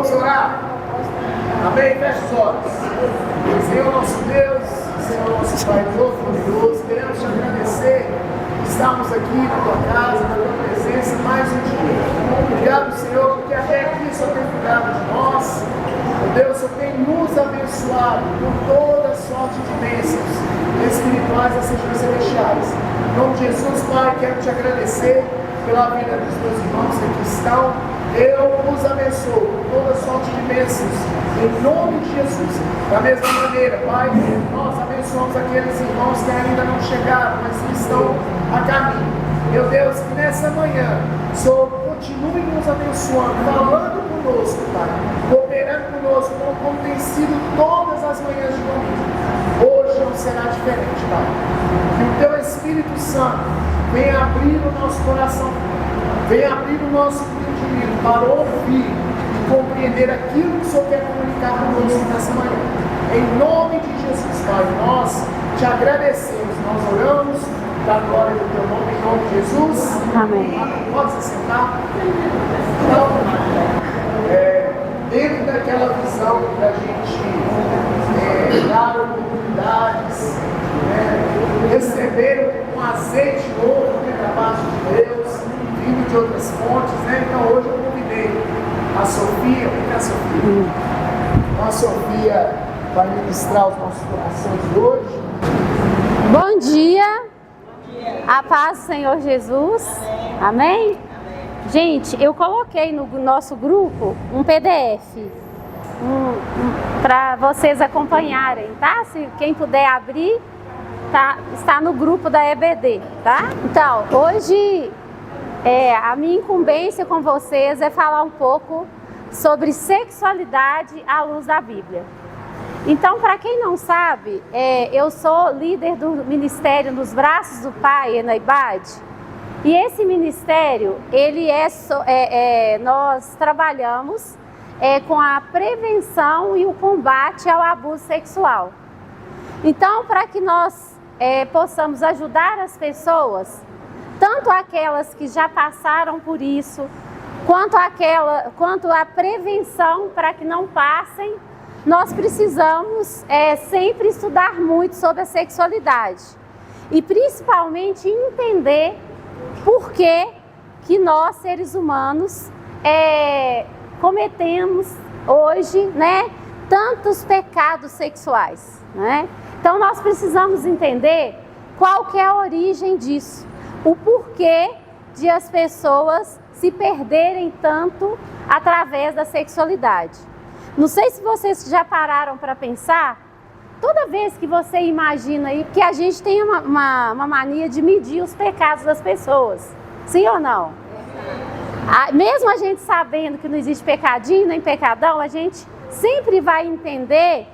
Vamos orar? Amém? Feche os olhos. Senhor nosso Deus, Senhor nosso Pai Todo-Poderoso, queremos te agradecer por estarmos aqui na tua casa, na tua presença, mais um dia. Obrigado, Senhor, porque até aqui o Senhor tem cuidado de nós. Meu Deus, o Senhor tem nos abençoado por toda sorte de bênçãos espirituais e celestiais. Em nome de Jesus, Pai, quero te agradecer pela vida dos meus irmãos que aqui estão. Eu os abençoo com toda sorte de bênçãos, em nome de Jesus. Da mesma maneira, Pai, nós abençoamos aqueles irmãos que ainda não chegaram, mas que estão a caminho. Meu Deus, que nessa manhã, o Senhor continue nos abençoando, falando conosco, Pai, cooperando conosco, como tem sido todas as manhãs de domingo. Hoje não será diferente, Pai. Que o Teu Espírito Santo venha abrir o nosso coração, venha abrir o nosso entendimento para ouvir e compreender aquilo que o Senhor quer comunicar conosco nessa manhã. Em nome de Jesus, Pai, nós te agradecemos, nós oramos da glória do Teu nome, em nome de Jesus. Amém. Pode se sentar? Então, dentro daquela visão da gente dar oportunidades, receber um azeite novo da parte de Deus, vindo de outras fontes, Então hoje eu convidei a Sofia, vem cá, Sofia. Então a Sofia vai ministrar os nossos corações hoje. Bom dia, a paz do Senhor Jesus, amém? Gente, eu coloquei no nosso grupo um PDF para vocês acompanharem, tá? Se quem puder abrir, está no grupo da EBD, tá? Então, hoje a minha incumbência com vocês é falar um pouco sobre sexualidade à luz da Bíblia. Então, para quem não sabe, eu sou líder do Ministério Nos Braços do Pai, Enaibad, e esse ministério, nós trabalhamos com a prevenção e o combate ao abuso sexual. Então, para que nós possamos ajudar as pessoas, tanto aquelas que já passaram por isso, quanto a prevenção para que não passem, nós precisamos sempre estudar muito sobre a sexualidade e principalmente entender por que nós, seres humanos, cometemos hoje, tantos pecados sexuais, Então nós precisamos entender qual que é a origem disso, o porquê de as pessoas se perderem tanto através da sexualidade. Não sei se vocês já pararam para pensar, toda vez que você imagina aí, porque a gente tem uma mania de medir os pecados das pessoas, sim ou não? Mesmo a gente sabendo que não existe pecadinho nem pecadão, a gente sempre vai entender,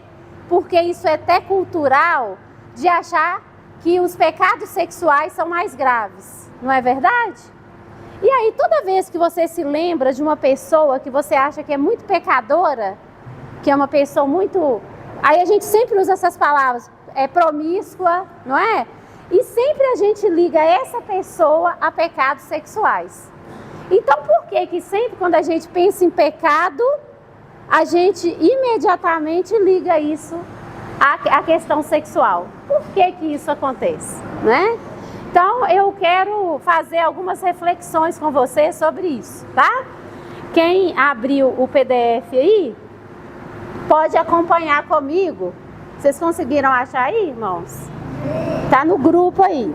porque isso é até cultural, de achar que os pecados sexuais são mais graves, não é verdade? E aí toda vez que você se lembra de uma pessoa que você acha que é muito pecadora, que é uma pessoa muito... Aí a gente sempre usa essas palavras, promíscua, não é? E sempre a gente liga essa pessoa a pecados sexuais. Então por que sempre quando a gente pensa em pecado, a gente imediatamente liga isso à questão sexual? Por que isso acontece, Então eu quero fazer algumas reflexões com você sobre isso, tá? Quem abriu o PDF aí, pode acompanhar comigo. Vocês conseguiram achar aí, irmãos? Tá no grupo aí.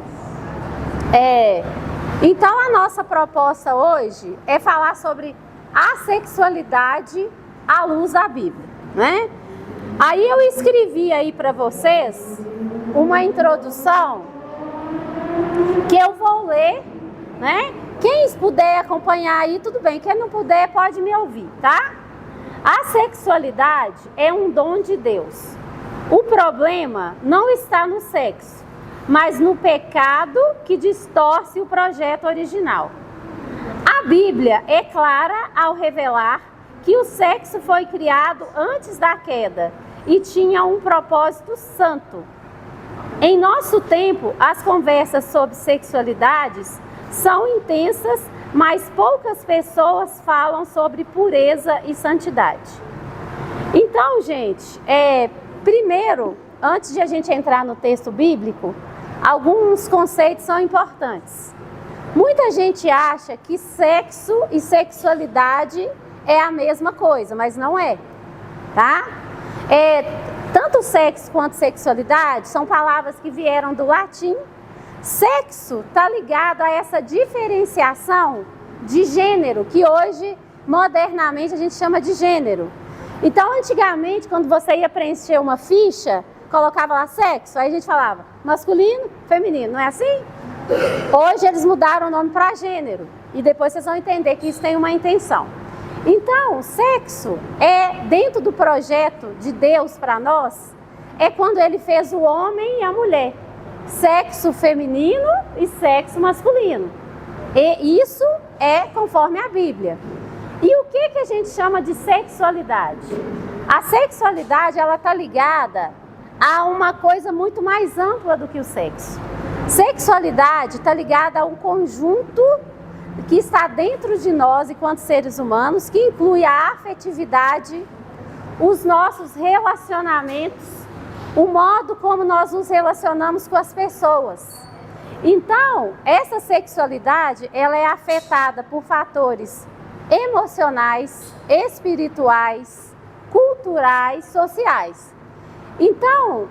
Então a nossa proposta hoje é falar sobre a sexualidade à luz da Bíblia, Aí eu escrevi aí para vocês uma introdução que eu vou ler, Quem puder acompanhar aí, tudo bem. Quem não puder, pode me ouvir, tá? A sexualidade é um dom de Deus. O problema não está no sexo, mas no pecado que distorce o projeto original. A Bíblia é clara ao revelar que o sexo foi criado antes da queda e tinha um propósito santo. Em nosso tempo, as conversas sobre sexualidades são intensas mas poucas pessoas falam sobre pureza e santidade. Então, gente, primeiro, antes de a gente entrar no texto bíblico, alguns conceitos são importantes. Muita gente acha que sexo e sexualidade é a mesma coisa, mas não é, tá? Tanto sexo quanto sexualidade são palavras que vieram do latim. Sexo está ligado a essa diferenciação de gênero, que hoje, modernamente, a gente chama de gênero. Então, antigamente, quando você ia preencher uma ficha, colocava lá sexo, aí a gente falava masculino, feminino, não é assim? Hoje eles mudaram o nome para gênero, e depois vocês vão entender que isso tem uma intenção. Então, sexo dentro do projeto de Deus para nós, é quando ele fez o homem e a mulher. Sexo feminino e sexo masculino. E isso é conforme a Bíblia. E o que a gente chama de sexualidade? A sexualidade, ela está ligada a uma coisa muito mais ampla do que o sexo. Sexualidade está ligada a um conjunto que está dentro de nós, enquanto seres humanos, que inclui a afetividade, os nossos relacionamentos, o modo como nós nos relacionamos com as pessoas. Então, essa sexualidade, ela é afetada por fatores emocionais, espirituais, culturais, sociais. Então,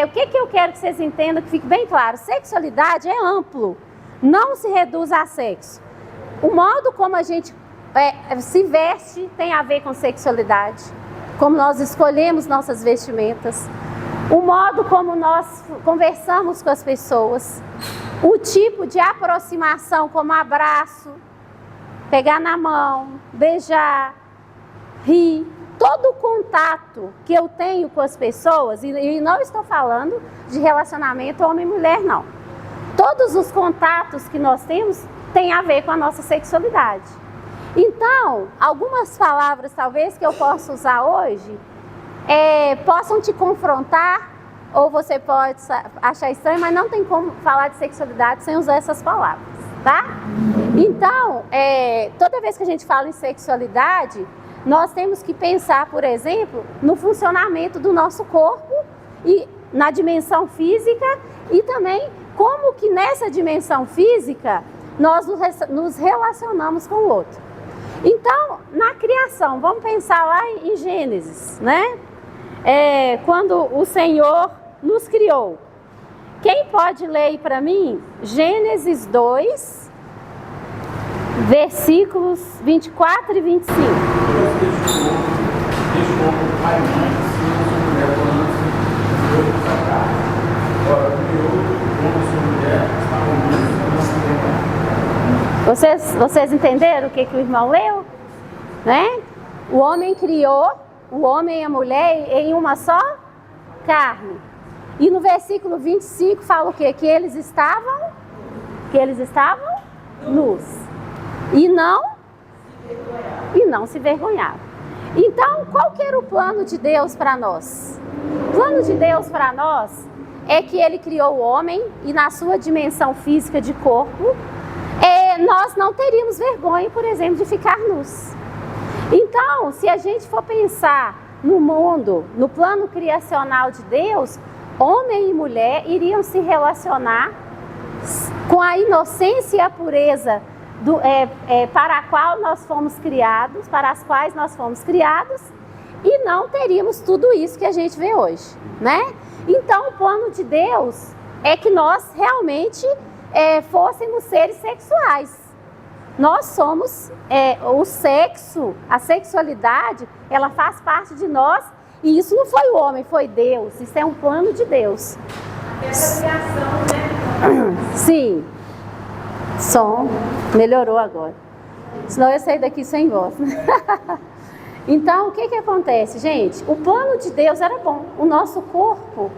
o que eu quero que vocês entendam, que fique bem claro, sexualidade é amplo, não se reduz a sexo. O modo como a gente se veste tem a ver com sexualidade, como nós escolhemos nossas vestimentas, o modo como nós conversamos com as pessoas, o tipo de aproximação, como abraço, pegar na mão, beijar, rir, todo o contato que eu tenho com as pessoas, e não estou falando de relacionamento homem e mulher, não. Todos os contatos que nós temos têm a ver com a nossa sexualidade. Então, algumas palavras talvez que eu possa usar hoje possam te confrontar, ou você pode achar estranho, mas não tem como falar de sexualidade sem usar essas palavras, tá? Então, toda vez que a gente fala em sexualidade, nós temos que pensar, por exemplo, no funcionamento do nosso corpo e na dimensão física, e também como que nessa dimensão física nós nos relacionamos com o outro. Então, na criação, vamos pensar lá em Gênesis, né? Quando o Senhor nos criou. Quem pode ler aí para mim? Gênesis 2, versículos 24 e 25. Vocês entenderam o que o irmão leu? Né? O homem criou o homem e a mulher em uma só carne. E no versículo 25 fala o quê? Que eles estavam nus. E não se envergonhavam. Então, qual que era o plano de Deus para nós? O plano de Deus para nós é que Ele criou o homem e na sua dimensão física de corpo, nós não teríamos vergonha, por exemplo, de ficar nus. Então, se a gente for pensar no mundo, no plano criacional de Deus, homem e mulher iriam se relacionar com a inocência e a pureza para a qual nós fomos criados, para as quais nós fomos criados, e não teríamos tudo isso que a gente vê hoje, né? Então, o plano de Deus é que nós realmente fôssemos seres sexuais. Nós somos, o sexo, a sexualidade, ela faz parte de nós, e isso não foi o homem, foi Deus, isso é um plano de Deus. Essa criação, né? Sim. Som melhorou agora. Senão eu sair daqui sem voz. Então, o que acontece, gente? O plano de Deus era bom. O nosso corpo,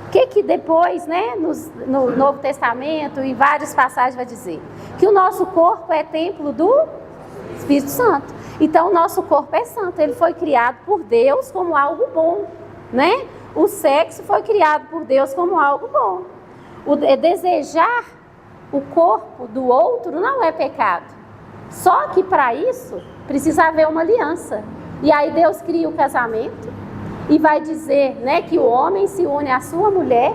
o que depois, né, no Novo Testamento, em várias passagens vai dizer? Que o nosso corpo é templo do Espírito Santo. Então, o nosso corpo é santo. Ele foi criado por Deus como algo bom, né? O sexo foi criado por Deus como algo bom. Desejar o corpo do outro não é pecado. Só que para isso precisa haver uma aliança. E aí Deus cria o casamento e vai dizer, né, que o homem se une à sua mulher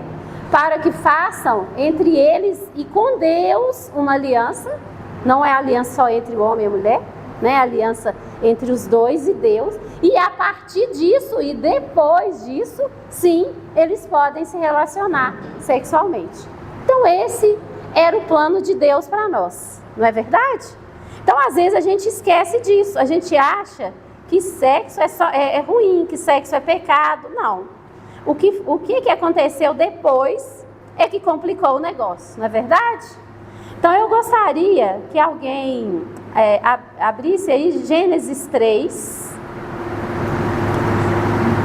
para que façam entre eles e com Deus uma aliança. Não é aliança só entre o homem e a mulher, né? Aliança entre os dois e Deus. E a partir disso e depois disso, sim, eles podem se relacionar sexualmente. Então esse era o plano de Deus para nós, não é verdade? Então às vezes a gente esquece disso, a gente acha que sexo é ruim, que sexo é pecado. Não. O que aconteceu depois é que complicou o negócio, não é verdade? Então eu gostaria que alguém abrisse aí Gênesis 3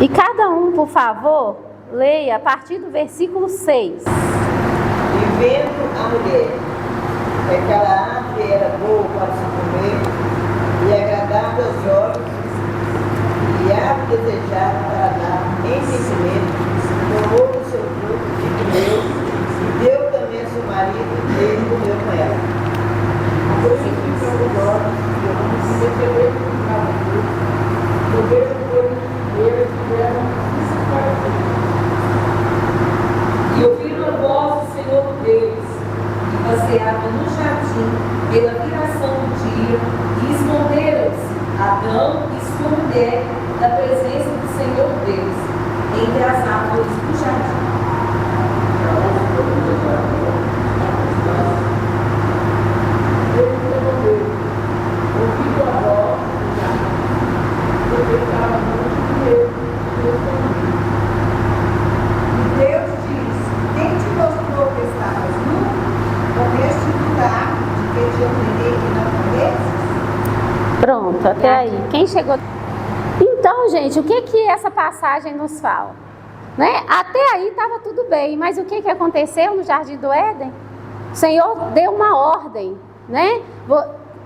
e cada um, por favor, leia a partir do versículo 6. E vendo a mulher que aquela árvore era boa para se comer e agradável aos olhos e árvore desejada para dar entendimento, tomou do seu fruto e comeu, e deu também a seu marido, e ele comeu com ela. Depois de que o homem se defendeu com cada fruto, talvez foi eles tiveram E ouviram a voz do Senhor Deus, que passeava no jardim pela viração do dia, e esconderam-se Adão e sua mulher da presença do Senhor Deus, entre as árvores do jardim. Ouvindo a voz do jardim, porque estava muito de medo, E Deus disse: quem te mostrou que estavas nu? Comeste da árvore de que te ordenei que não comesses? Pronto, até aí. Quem chegou? Então, gente, o que essa passagem nos fala? Né? Até aí estava tudo bem, mas o que aconteceu no Jardim do Éden? O Senhor deu uma ordem, né?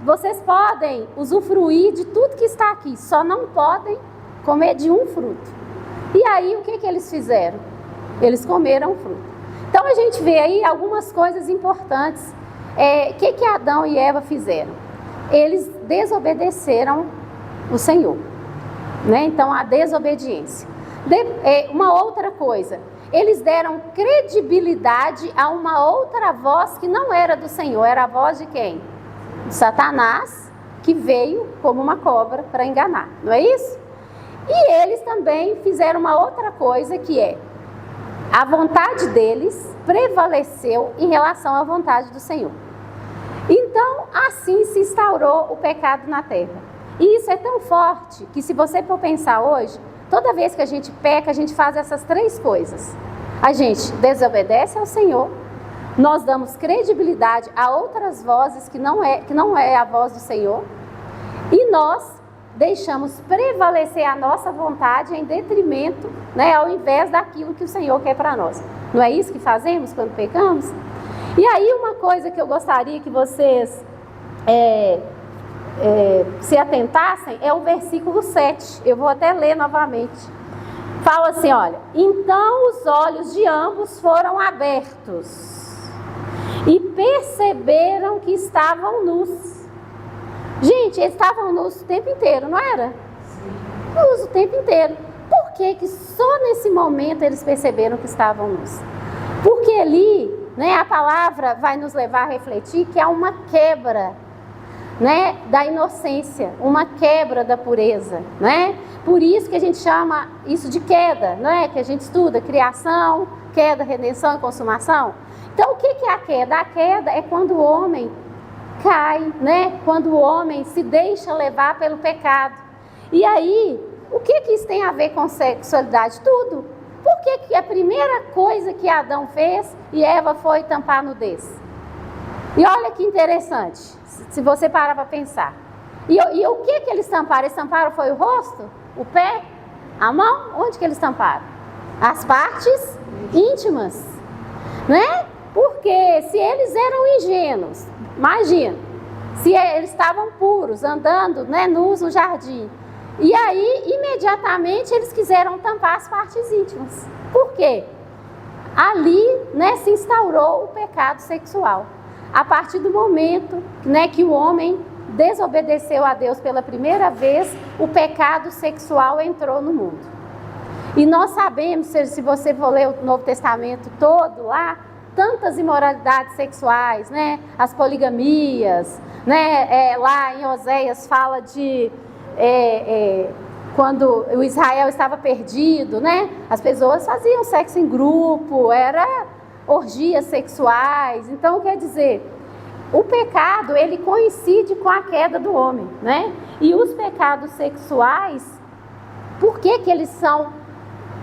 Vocês podem usufruir de tudo que está aqui, só não podem comer de um fruto. E aí, o que eles fizeram? Eles comeram o fruto. Então, a gente vê aí algumas coisas importantes. O que Adão e Eva fizeram? Eles desobedeceram o Senhor, né? Então, a desobediência. Uma outra coisa, eles deram credibilidade a uma outra voz que não era do Senhor. Era a voz de quem? De Satanás, que veio como uma cobra para enganar, não é isso? E eles também fizeram uma outra coisa, que é a vontade deles prevaleceu em relação à vontade do Senhor. Então, assim se instaurou o pecado na terra. E isso é tão forte que, se você for pensar hoje, toda vez que a gente peca, a gente faz essas três coisas. A gente desobedece ao Senhor, nós damos credibilidade a outras vozes que não é a voz do Senhor, e nós deixamos prevalecer a nossa vontade em detrimento, né, ao invés daquilo que o Senhor quer para nós. Não é isso que fazemos quando pecamos? E aí uma coisa que eu gostaria que vocês se atentassem é o versículo 7. Eu vou até ler novamente. Fala assim, olha: então os olhos de ambos foram abertos e perceberam que estavam nus. Gente, eles estavam nus o tempo inteiro, não era? Nus o tempo inteiro. Por que só nesse momento eles perceberam que estavam nus? Porque ali, né, a palavra vai nos levar a refletir que há uma quebra, né, da inocência, uma quebra da pureza, né? Por isso que a gente chama isso de queda, não é? Que a gente estuda criação, queda, redenção e consumação. Então, o que é a queda? A queda é quando o homem cai, né? Quando o homem se deixa levar pelo pecado. E aí, o que isso tem a ver com sexualidade? Tudo. Por que a primeira coisa que Adão fez e Eva foi tampar a nudez? E olha que interessante, se você parar para pensar. E o que eles tamparam? Eles tamparam foi o rosto, o pé, a mão? Onde que eles tamparam? As partes íntimas, né? Porque se eles eram ingênuos, imagina, se eles estavam puros, andando, né, nus no jardim, e aí imediatamente eles quiseram tampar as partes íntimas. Por quê? Ali, né, se instaurou o pecado sexual. A partir do momento, né, que o homem desobedeceu a Deus pela primeira vez, o pecado sexual entrou no mundo. E nós sabemos, se você for ler o Novo Testamento todo lá, tantas imoralidades sexuais, né? As poligamias, né? Lá em Oséias fala de quando o Israel estava perdido, né? As pessoas faziam sexo em grupo, era orgias sexuais. Então, quer dizer, o pecado, ele coincide com a queda do homem, né? E os pecados sexuais, por que que eles são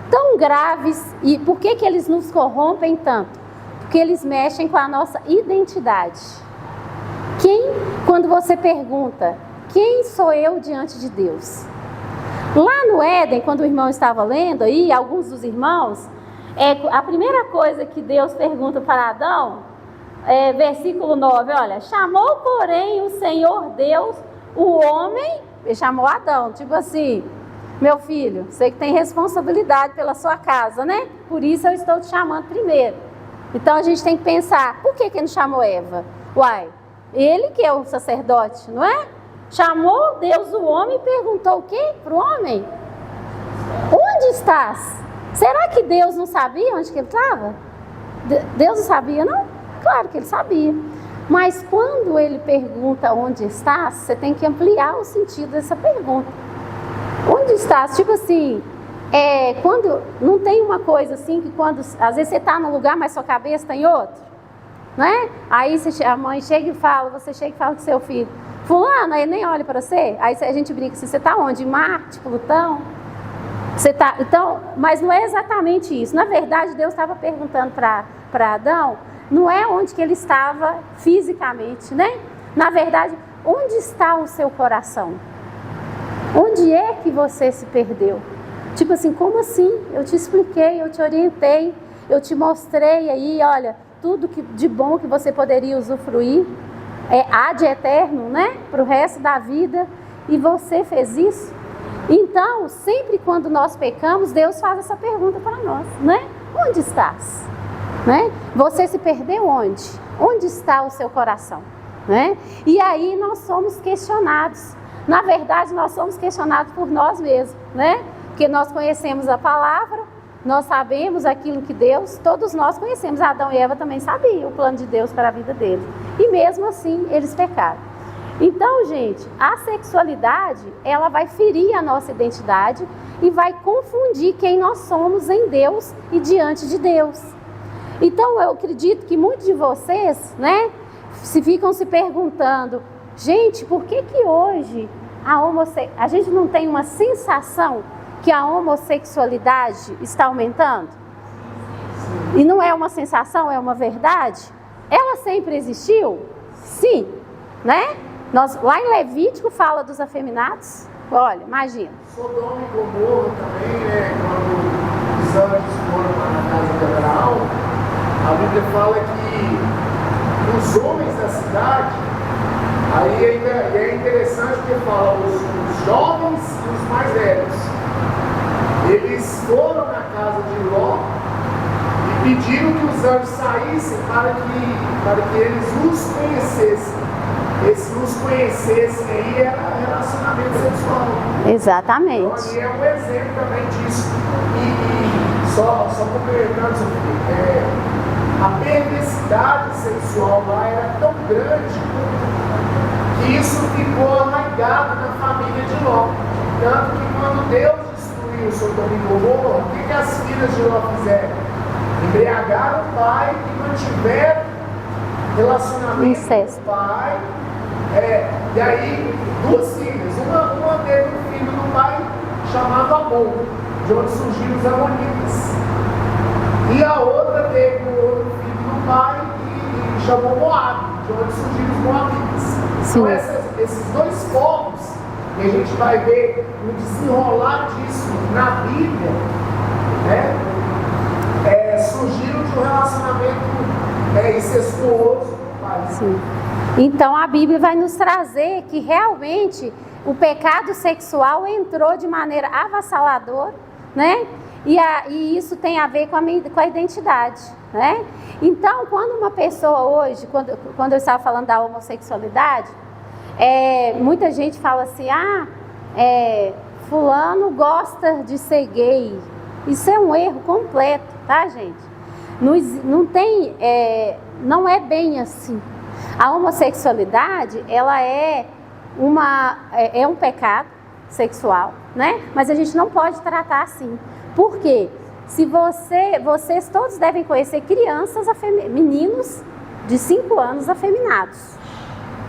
tão graves e por que que eles nos corrompem tanto? Porque eles mexem com a nossa identidade. Quando você pergunta, quem sou eu diante de Deus? Lá no Éden, quando o irmão estava lendo aí, alguns dos irmãos, a primeira coisa que Deus pergunta para Adão, versículo 9, olha, chamou porém o Senhor Deus, o homem, ele chamou Adão, tipo assim, meu filho, você que tem responsabilidade pela sua casa, né? Por isso eu estou te chamando primeiro. Então a gente tem que pensar, por que ele não chamou Eva? Uai, ele que é o sacerdote, não é? Chamou Deus o homem e perguntou o quê para o homem? Onde estás? Será que Deus não sabia onde que ele estava? Deus não sabia, não? Claro que ele sabia. Mas quando ele pergunta onde estás, você tem que ampliar o sentido dessa pergunta. Onde estás? Tipo assim, quando não tem uma coisa assim que quando às vezes você está num lugar, mas sua cabeça está em outro, né? Aí a mãe chega e fala, você chega e fala com seu filho, fulano, aí nem olha para você. Aí a gente brinca assim, você está onde? Em Marte, Plutão? Você tá, então, mas não é exatamente isso. Na verdade, Deus estava perguntando para Adão, não é onde que ele estava fisicamente, né? Na verdade, onde está o seu coração? Onde é que você se perdeu? Tipo assim, como assim? Eu te expliquei, eu te orientei, eu te mostrei aí, olha, tudo de bom que você poderia usufruir, há de eterno, né? Para o resto da vida, e você fez isso? Então, sempre quando nós pecamos, Deus faz essa pergunta para nós, né? Onde estás? Né? Você se perdeu onde? Onde está o seu coração? Né? E aí nós somos questionados. Na verdade, nós somos questionados por nós mesmos, né? Porque nós conhecemos a palavra, nós sabemos aquilo que Deus, todos nós conhecemos. Adão e Eva também sabiam o plano de Deus para a vida deles. E mesmo assim, eles pecaram. Então, gente, a sexualidade, ela vai ferir a nossa identidade e vai confundir quem nós somos em Deus e diante de Deus. Então, eu acredito que muitos de vocês, né, ficam se perguntando, gente, por que que hoje a gente não tem uma sensação que a homossexualidade está aumentando? E não é uma sensação, é uma verdade? Ela sempre existiu? Sim, né? Lá em Levítico fala dos afeminados. Olha, imagina. Sodoma e Gomorra também, né? Quando os anjos foram para a casa de Abraão, a Bíblia fala que os homens da cidade, aí é interessante porque fala os jovens e os mais velhos, eles foram na casa de Ló e pediram que os anjos saíssem para que eles os conhecessem. Esse nos conhecessem aí era relacionamento sexual. Exatamente. Então ali é um exemplo também disso. E só complementando, a perversidade sexual lá era tão grande que isso ficou arraigado na família de Ló. Tanto que quando Deus destruiu Sodoma e Gomorra, o que as filhas de Ló fizeram? Embriagaram o pai e mantiveram relacionamento com o pai. E aí, duas filhas, uma teve um filho do pai chamado Amon, de onde surgiram os Amonitas. E a outra teve um outro filho do pai e chamou Moab, de onde surgiram os Moabitas. Sim. Então esses dois povos, que a gente vai ver no desenrolar disso na Bíblia, né, surgiram de um relacionamento incestuoso do pai. Sim. Então a Bíblia vai nos trazer que realmente o pecado sexual entrou de maneira avassaladora, né? E isso tem a ver com a identidade, né? Então, quando uma pessoa hoje, quando eu estava falando da homossexualidade, Muita gente fala assim, fulano gosta de ser gay. Isso é um erro completo, tá, gente? Não é bem assim. A homossexualidade, ela é um pecado sexual, né? Mas a gente não pode tratar assim. Por quê? Vocês todos devem conhecer crianças, meninos de 5 anos afeminados.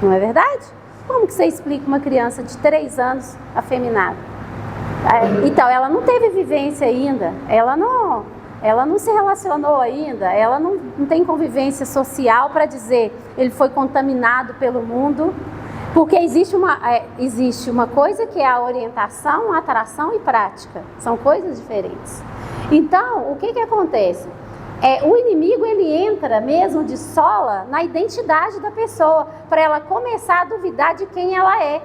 Não é verdade? Como que você explica uma criança de 3 anos afeminada? Então, ela não teve vivência ainda, ela não se relacionou ainda, ela não tem convivência social para dizer ele foi contaminado pelo mundo, porque existe uma coisa que é a orientação, a atração e prática, são coisas diferentes. Então, o que acontece? O inimigo, ele entra mesmo de sola na identidade da pessoa, para ela começar a duvidar de quem ela é.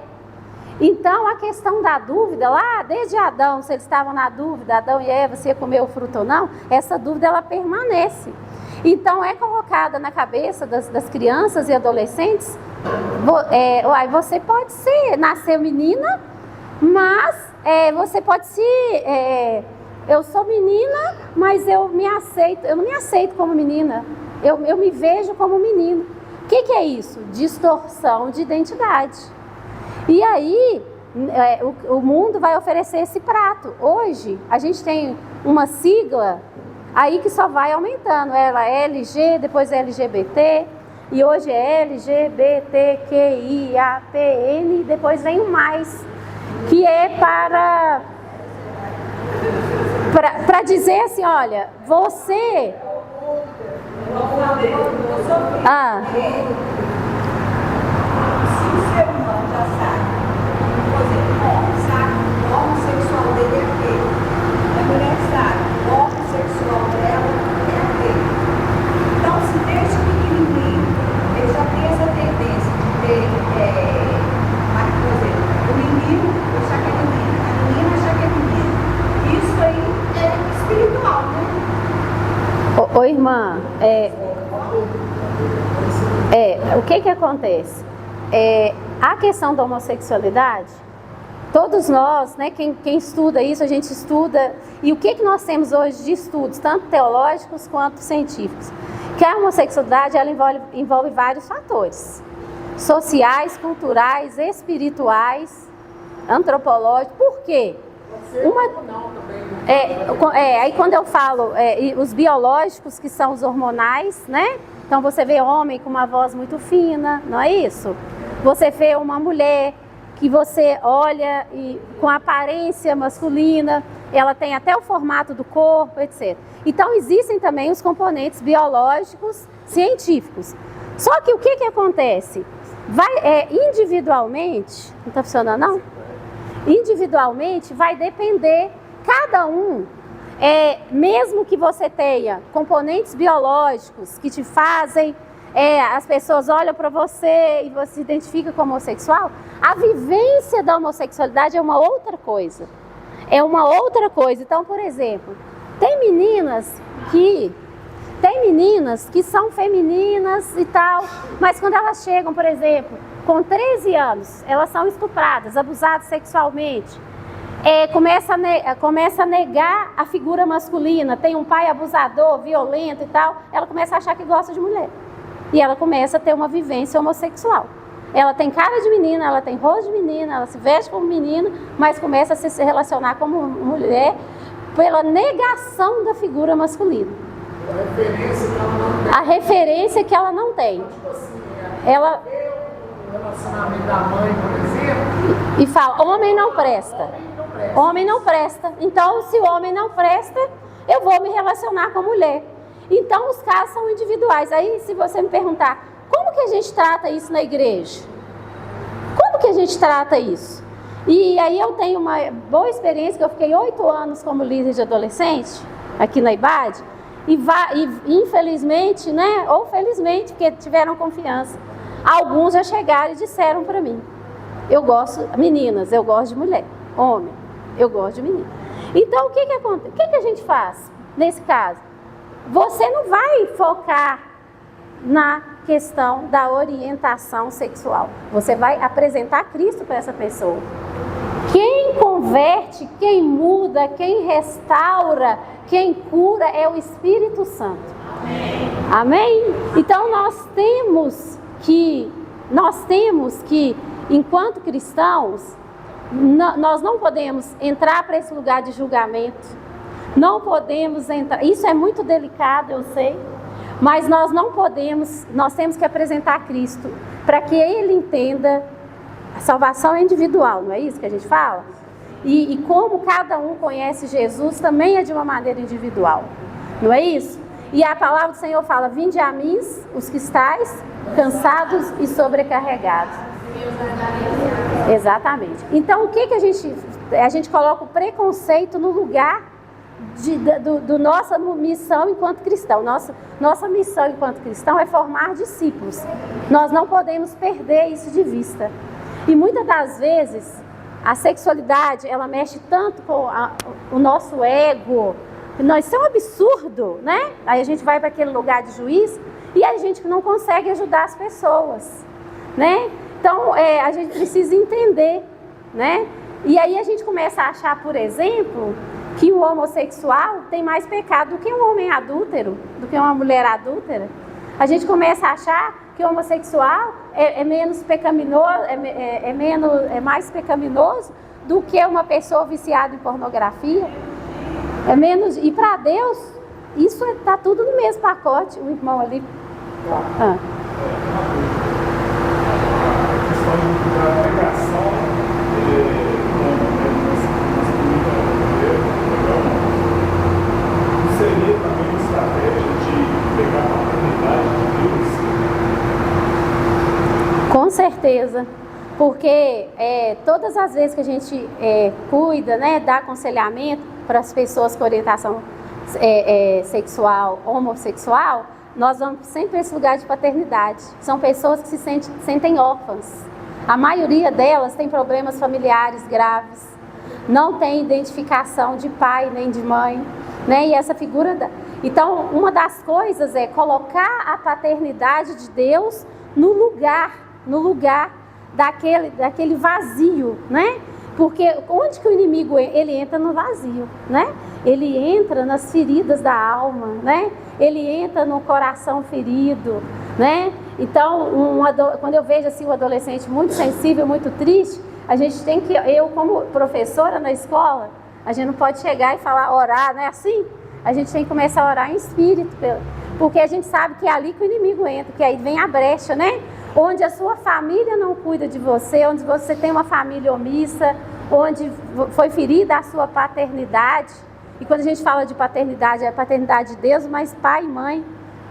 Então, a questão da dúvida, lá desde Adão, se eles estavam na dúvida, Adão e Eva, se ia comer o fruto ou não, essa dúvida, ela permanece. Então, é colocada na cabeça das crianças e adolescentes, você pode nascer menina, mas você pode eu sou menina, mas eu não me aceito como menina, eu me vejo como menino. O que é isso? Distorção de identidade. E aí, o mundo vai oferecer esse prato. Hoje, a gente tem uma sigla aí que só vai aumentando. Ela é LG, depois é LGBT, e hoje é LGBTQIAPN, depois vem o mais, que é para dizer assim, olha, você... Se o ser humano já sabe, por exemplo, o homem sabe, o homossexual dele é aquele. A mulher sabe, o homossexual dela é aquele. Então, se desde pequenininho ele já tem essa tendência de ter, por exemplo, o menino achar que é menina, a menina achar que é menina. Isso aí é espiritual, né? Ô irmã, o que acontece? A questão da homossexualidade, todos nós, né, quem estuda isso, a gente estuda, e o que nós temos hoje de estudos, tanto teológicos quanto científicos? Que a homossexualidade, ela envolve vários fatores, sociais, culturais, espirituais, antropológicos. Por quê? Aí quando eu falo, os biológicos, que são os hormonais, né? Então você vê homem com uma voz muito fina, não é isso? Você vê uma mulher que você olha e com aparência masculina, ela tem até o formato do corpo, etc. Então existem também os componentes biológicos científicos. Só que o que acontece? Individualmente, não está funcionando não? Individualmente vai depender, cada um, mesmo que você tenha componentes biológicos que te fazem, as pessoas olham para você e você se identifica como homossexual, a vivência da homossexualidade é uma outra coisa. Então, por exemplo, tem meninas que são femininas e tal, mas quando elas chegam, por exemplo, com 13 anos, elas são estupradas, abusadas sexualmente, começa a negar a figura masculina, tem um pai abusador, violento e tal, ela começa a achar que gosta de mulher. E ela começa a ter uma vivência homossexual. Ela tem cara de menina, ela tem rosto de menina, ela se veste como menina, mas começa a se relacionar como mulher pela negação da figura masculina. A referência que ela não tem. Ela relacionamento da mãe, por exemplo, e fala, homem não presta. Homem não presta. Então, se o homem não presta, eu vou me relacionar com a mulher. Então, os casos são individuais. Aí, se você me perguntar, como que a gente trata isso na igreja? Como que a gente trata isso? E aí eu tenho uma boa experiência, que eu fiquei 8 anos como líder de adolescente, aqui na IBAD, e infelizmente, né, ou felizmente, porque tiveram confiança, alguns já chegaram e disseram para mim, meninas, eu gosto de mulher, homem, eu gosto de menina. Então, o que acontece? O que a gente faz nesse caso? Você não vai focar na questão da orientação sexual. Você vai apresentar Cristo para essa pessoa. Quem converte, quem muda, quem restaura, quem cura é o Espírito Santo. Amém? Então nós temos que, enquanto cristãos, nós não podemos entrar para esse lugar de julgamento. Não podemos entrar. Isso é muito delicado, eu sei. Mas nós não podemos, nós temos que apresentar Cristo para que Ele entenda. A salvação é individual, não é isso que a gente fala? E como cada um conhece Jesus, também é de uma maneira individual, não é isso? E a palavra do Senhor fala: vinde a mim, os que estáis cansados e sobrecarregados. Exatamente. Então o que a gente coloca o preconceito no lugar do nossa missão enquanto cristão. Nossa missão enquanto cristão é formar discípulos. Nós não podemos perder isso de vista. E muitas das vezes a sexualidade, ela mexe tanto com o nosso ego. Isso é um absurdo, né? Aí a gente vai para aquele lugar de juiz e a gente não consegue ajudar as pessoas, né? Então a gente precisa entender, né? E aí a gente começa a achar, por exemplo, que o homossexual tem mais pecado do que um homem adúltero, do que uma mulher adúltera. A gente começa a achar que o homossexual é menos pecaminoso, é mais pecaminoso do que uma pessoa viciada em pornografia. É menos, e para Deus, isso está tudo no mesmo pacote. O irmão ali. A questão da pregação seria também uma estratégia de pegar a paternidade de Deus? Com certeza, porque todas as vezes que a gente cuida, né, dá aconselhamento para as pessoas com orientação sexual, homossexual, nós vamos sempre para esse lugar de paternidade. São pessoas que se sentem órfãs. A maioria delas tem problemas familiares graves, não tem identificação de pai nem de mãe, né? E essa figura Então, uma das coisas é colocar a paternidade de Deus no lugar daquele vazio, né? Porque onde que o inimigo ele entra? No vazio, né? Ele entra nas feridas da alma, né? Ele entra no coração ferido, né? Então, quando eu vejo assim um adolescente muito sensível, muito triste, a gente tem que, eu como professora na escola, a gente não pode chegar e falar, orar, não é assim? A gente tem que começar a orar em espírito, porque a gente sabe que é ali que o inimigo entra, que aí vem a brecha, né? Onde a sua família não cuida de você, onde você tem uma família omissa, onde foi ferida a sua paternidade. E quando a gente fala de paternidade, é a paternidade de Deus, mas pai e mãe,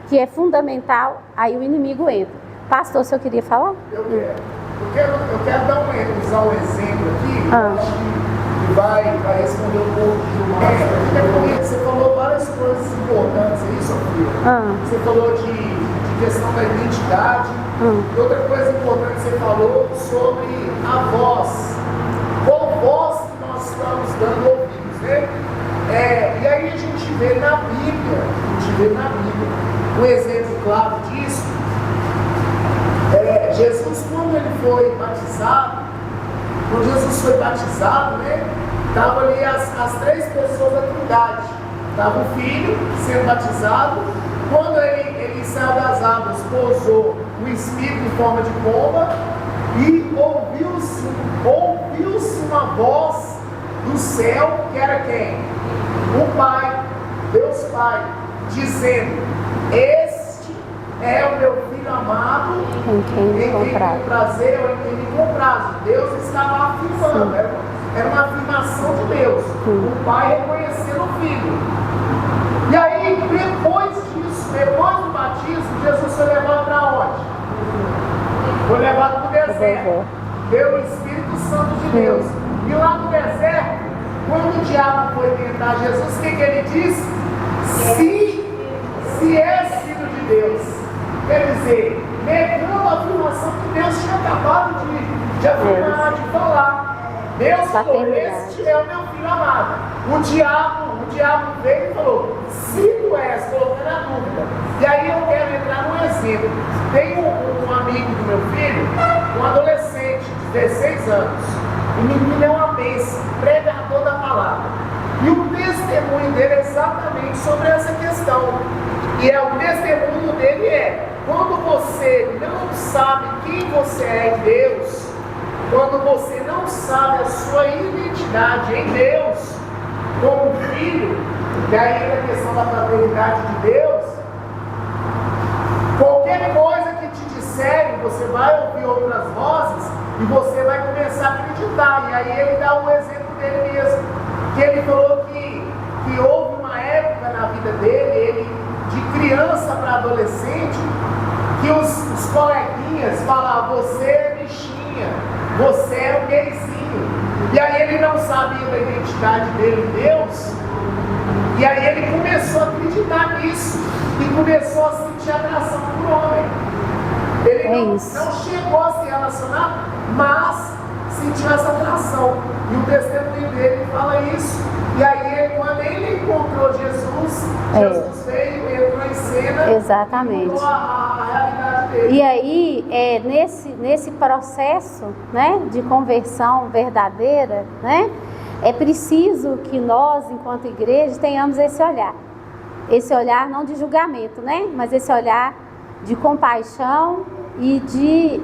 que é fundamental, aí o inimigo entra. Pastor, o senhor queria falar? Eu quero usar um exemplo aqui, que vai responder um pouco de uma... Você falou várias coisas importantes aí, Sofia. Você falou de questão da identidade. E outra coisa importante que você falou sobre a voz. Qual voz que nós estamos dando ouvidos, né? E aí a gente vê na Bíblia, um exemplo claro disso. Jesus, quando Jesus foi batizado, né? Estavam ali as três pessoas da Trindade. Estava o Filho sendo batizado. Quando ele saiu das águas, pousou o Espírito em forma de pomba e ouviu-se uma voz do céu, que era quem? O Pai, Deus Pai, dizendo: este é o meu Filho amado, em quem tenho prazer, ou em quem me compraz. Deus estava afirmando, era uma afirmação de Deus, o Pai reconhecendo o Filho. E aí, depois do batismo, Jesus foi levado para onde? Foi levado para o deserto. Deu o Espírito Santo de Deus. E lá no deserto, quando o diabo foi tentar Jesus, o que ele disse? Se és filho de Deus. Quer dizer, negando a afirmação que Deus tinha acabado de afirmar, de falar. Deus falou: este é o meu filho amado. O diabo veio e falou: se Wes, colocando a dúvida. E aí eu quero entrar num exemplo. Tem um amigo do meu filho, um adolescente de 16 anos. O menino é uma bênção, pregador da palavra. E o testemunho dele é exatamente sobre essa questão. E o testemunho dele é: quando você não sabe quem você é em Deus, quando você não sabe a sua identidade em Deus, como filho, e aí a questão da paternidade de Deus, qualquer coisa que te disserem, você vai ouvir outras vozes e você vai começar a acreditar. E aí ele dá um exemplo dele mesmo, que ele falou que houve uma época na vida dele, ele de criança para adolescente, que os coleguinhas falavam: você é bichinha, você é um gayzinho. E aí ele não sabia da identidade dele em Deus, e aí ele começou a acreditar nisso, e começou a sentir atração por homem. Ele não chegou a se relacionar, mas sentiu essa atração. E o testemunho dele fala isso. E aí, quando ele encontrou Jesus, Jesus veio, entrou em cena. Exatamente. E mudou a realidade dele. E aí, nesse processo, né, de conversão verdadeira, né, é preciso que nós, enquanto igreja, tenhamos esse olhar. Esse olhar não de julgamento, né, mas esse olhar de compaixão e de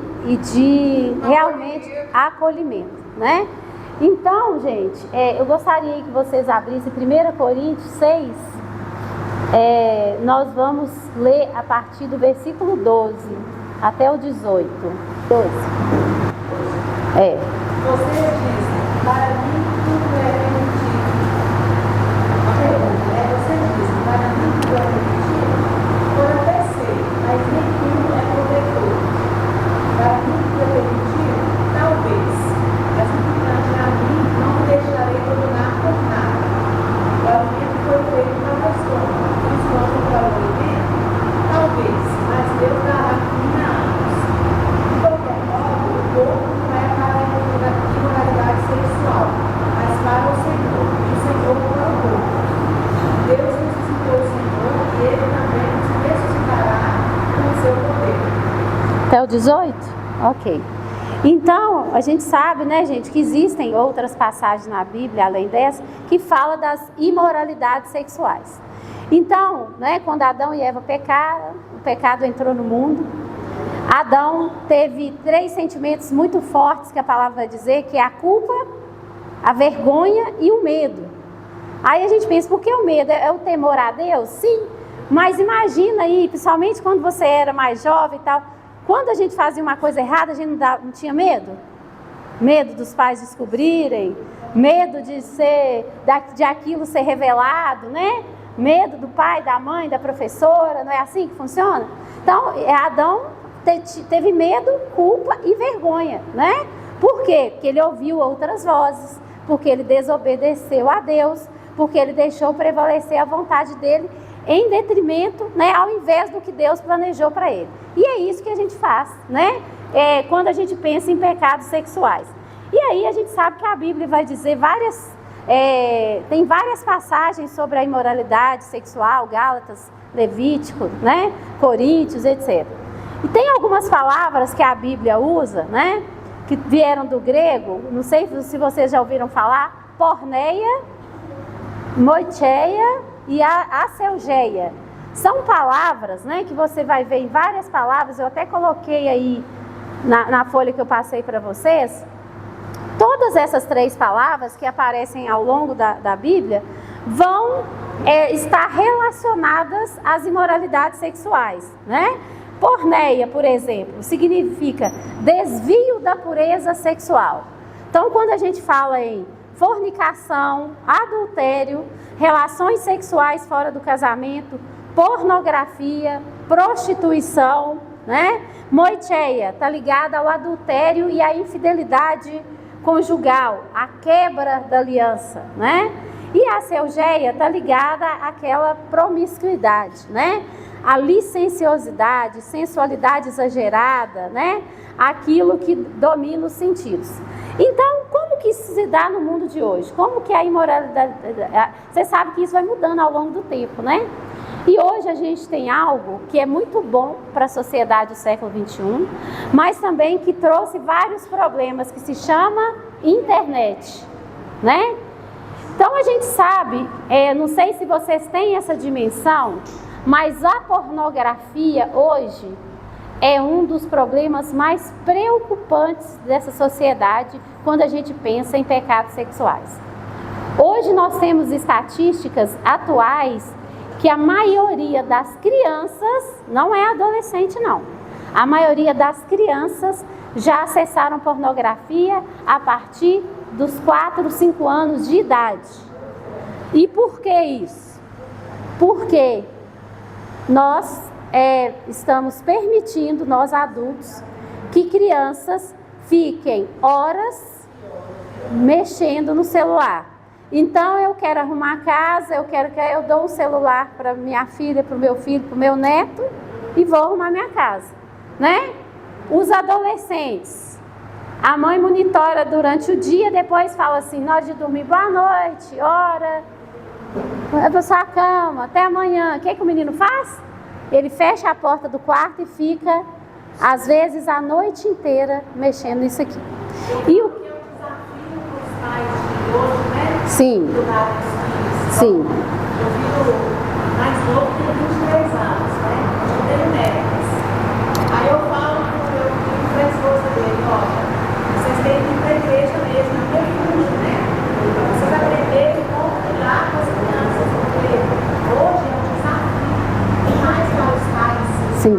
realmente acolhimento, né? Então, gente, eu gostaria que vocês abrissem 1 Coríntios 6, nós vamos ler a partir do versículo 12 até o 18. 12. Você diz: para mim tudo é permitido. Você diz: para mim tudo é permitido? Por até ser, mas nem tudo é protetor. Para mim tudo é permitido? Talvez. Mas importante a mim, não me deixarei dominar por nada. O alimento foi feito para o estômago, o estômago para o alimento? Talvez, mas Deus dará fim a ambos. De qualquer modo, o corpo não é para a imoralidade sexual, mas para o Senhor, e o Senhor para o corpo. Deus ressuscitou o Senhor, e Ele também nos ressuscitará com o seu poder. Até o 18? Ok. Então, a gente sabe, né, gente, que existem outras passagens na Bíblia, além dessa, que fala das imoralidades sexuais. Então, né, quando Adão e Eva pecaram, o pecado entrou no mundo. Adão teve 3 sentimentos muito fortes que a palavra vai dizer, que é a culpa, a vergonha e o medo. Aí a gente pensa, por que o medo? É o temor a Deus? Sim, mas imagina aí, principalmente quando você era mais jovem e tal, quando a gente fazia uma coisa errada, a gente não tinha medo? Medo dos pais descobrirem, medo de aquilo ser revelado, né? Medo do pai, da mãe, da professora, não é assim que funciona? Então, Adão teve medo, culpa e vergonha, né? Por quê? Porque ele ouviu outras vozes, porque ele desobedeceu a Deus, porque ele deixou prevalecer a vontade dele em detrimento, né, ao invés do que Deus planejou para ele. E é isso que a gente faz, né? Quando a gente pensa em pecados sexuais. E aí a gente sabe que a Bíblia vai dizer tem várias passagens sobre a imoralidade sexual, Gálatas, Levítico, né, Coríntios, etc. E tem algumas palavras que a Bíblia usa, né, que vieram do grego, não sei se vocês já ouviram falar, porneia, moicheia e a aselgeia. São palavras, né, que você vai ver em várias palavras, eu até coloquei aí na folha que eu passei para vocês. Todas essas 3 palavras que aparecem ao longo da Bíblia vão estar relacionadas às imoralidades sexuais, né? Porneia, por exemplo, significa desvio da pureza sexual. Então, quando a gente fala em fornicação, adultério, relações sexuais fora do casamento, pornografia, prostituição, né? Moicheia está ligada ao adultério e à infidelidade conjugal, a quebra da aliança, né? E a aselgeia está ligada àquela promiscuidade, né? A licenciosidade, sensualidade exagerada, né? Aquilo que domina os sentidos. Então, como que isso se dá no mundo de hoje? Como que a imoralidade... Você sabe que isso vai mudando ao longo do tempo, né? E hoje a gente tem algo que é muito bom para a sociedade do século XXI, mas também que trouxe vários problemas, que se chama internet, né? Então a gente sabe, não sei se vocês têm essa dimensão, mas a pornografia hoje é um dos problemas mais preocupantes dessa sociedade quando a gente pensa em pecados sexuais. Hoje nós temos estatísticas atuais que a maioria das crianças, não é adolescente não, a maioria das crianças já acessaram pornografia a partir dos 4, 5 anos de idade. E por que isso? Porque nós estamos permitindo, nós adultos, que crianças fiquem horas mexendo no celular. Então eu quero arrumar a casa, eu dou um celular para minha filha, para o meu filho, para o meu neto e vou arrumar minha casa, né? Os adolescentes, a mãe monitora durante o dia, depois fala assim, na hora de dormir, boa noite, hora, vai para sua cama, até amanhã. O que o menino faz? Ele fecha a porta do quarto e fica, às vezes, a noite inteira mexendo nisso aqui. E o sim, sim. Eu vi o mais novo, tem 23 anos, né? Eu tenho netos. Aí eu falo pro meu filho, para a esposa dele, olha, vocês têm que ir para a igreja mesmo, não tem refúgio, né? Vocês aprenderem como lidar com as crianças, porque hoje é um desafio mais para os pais. Sim.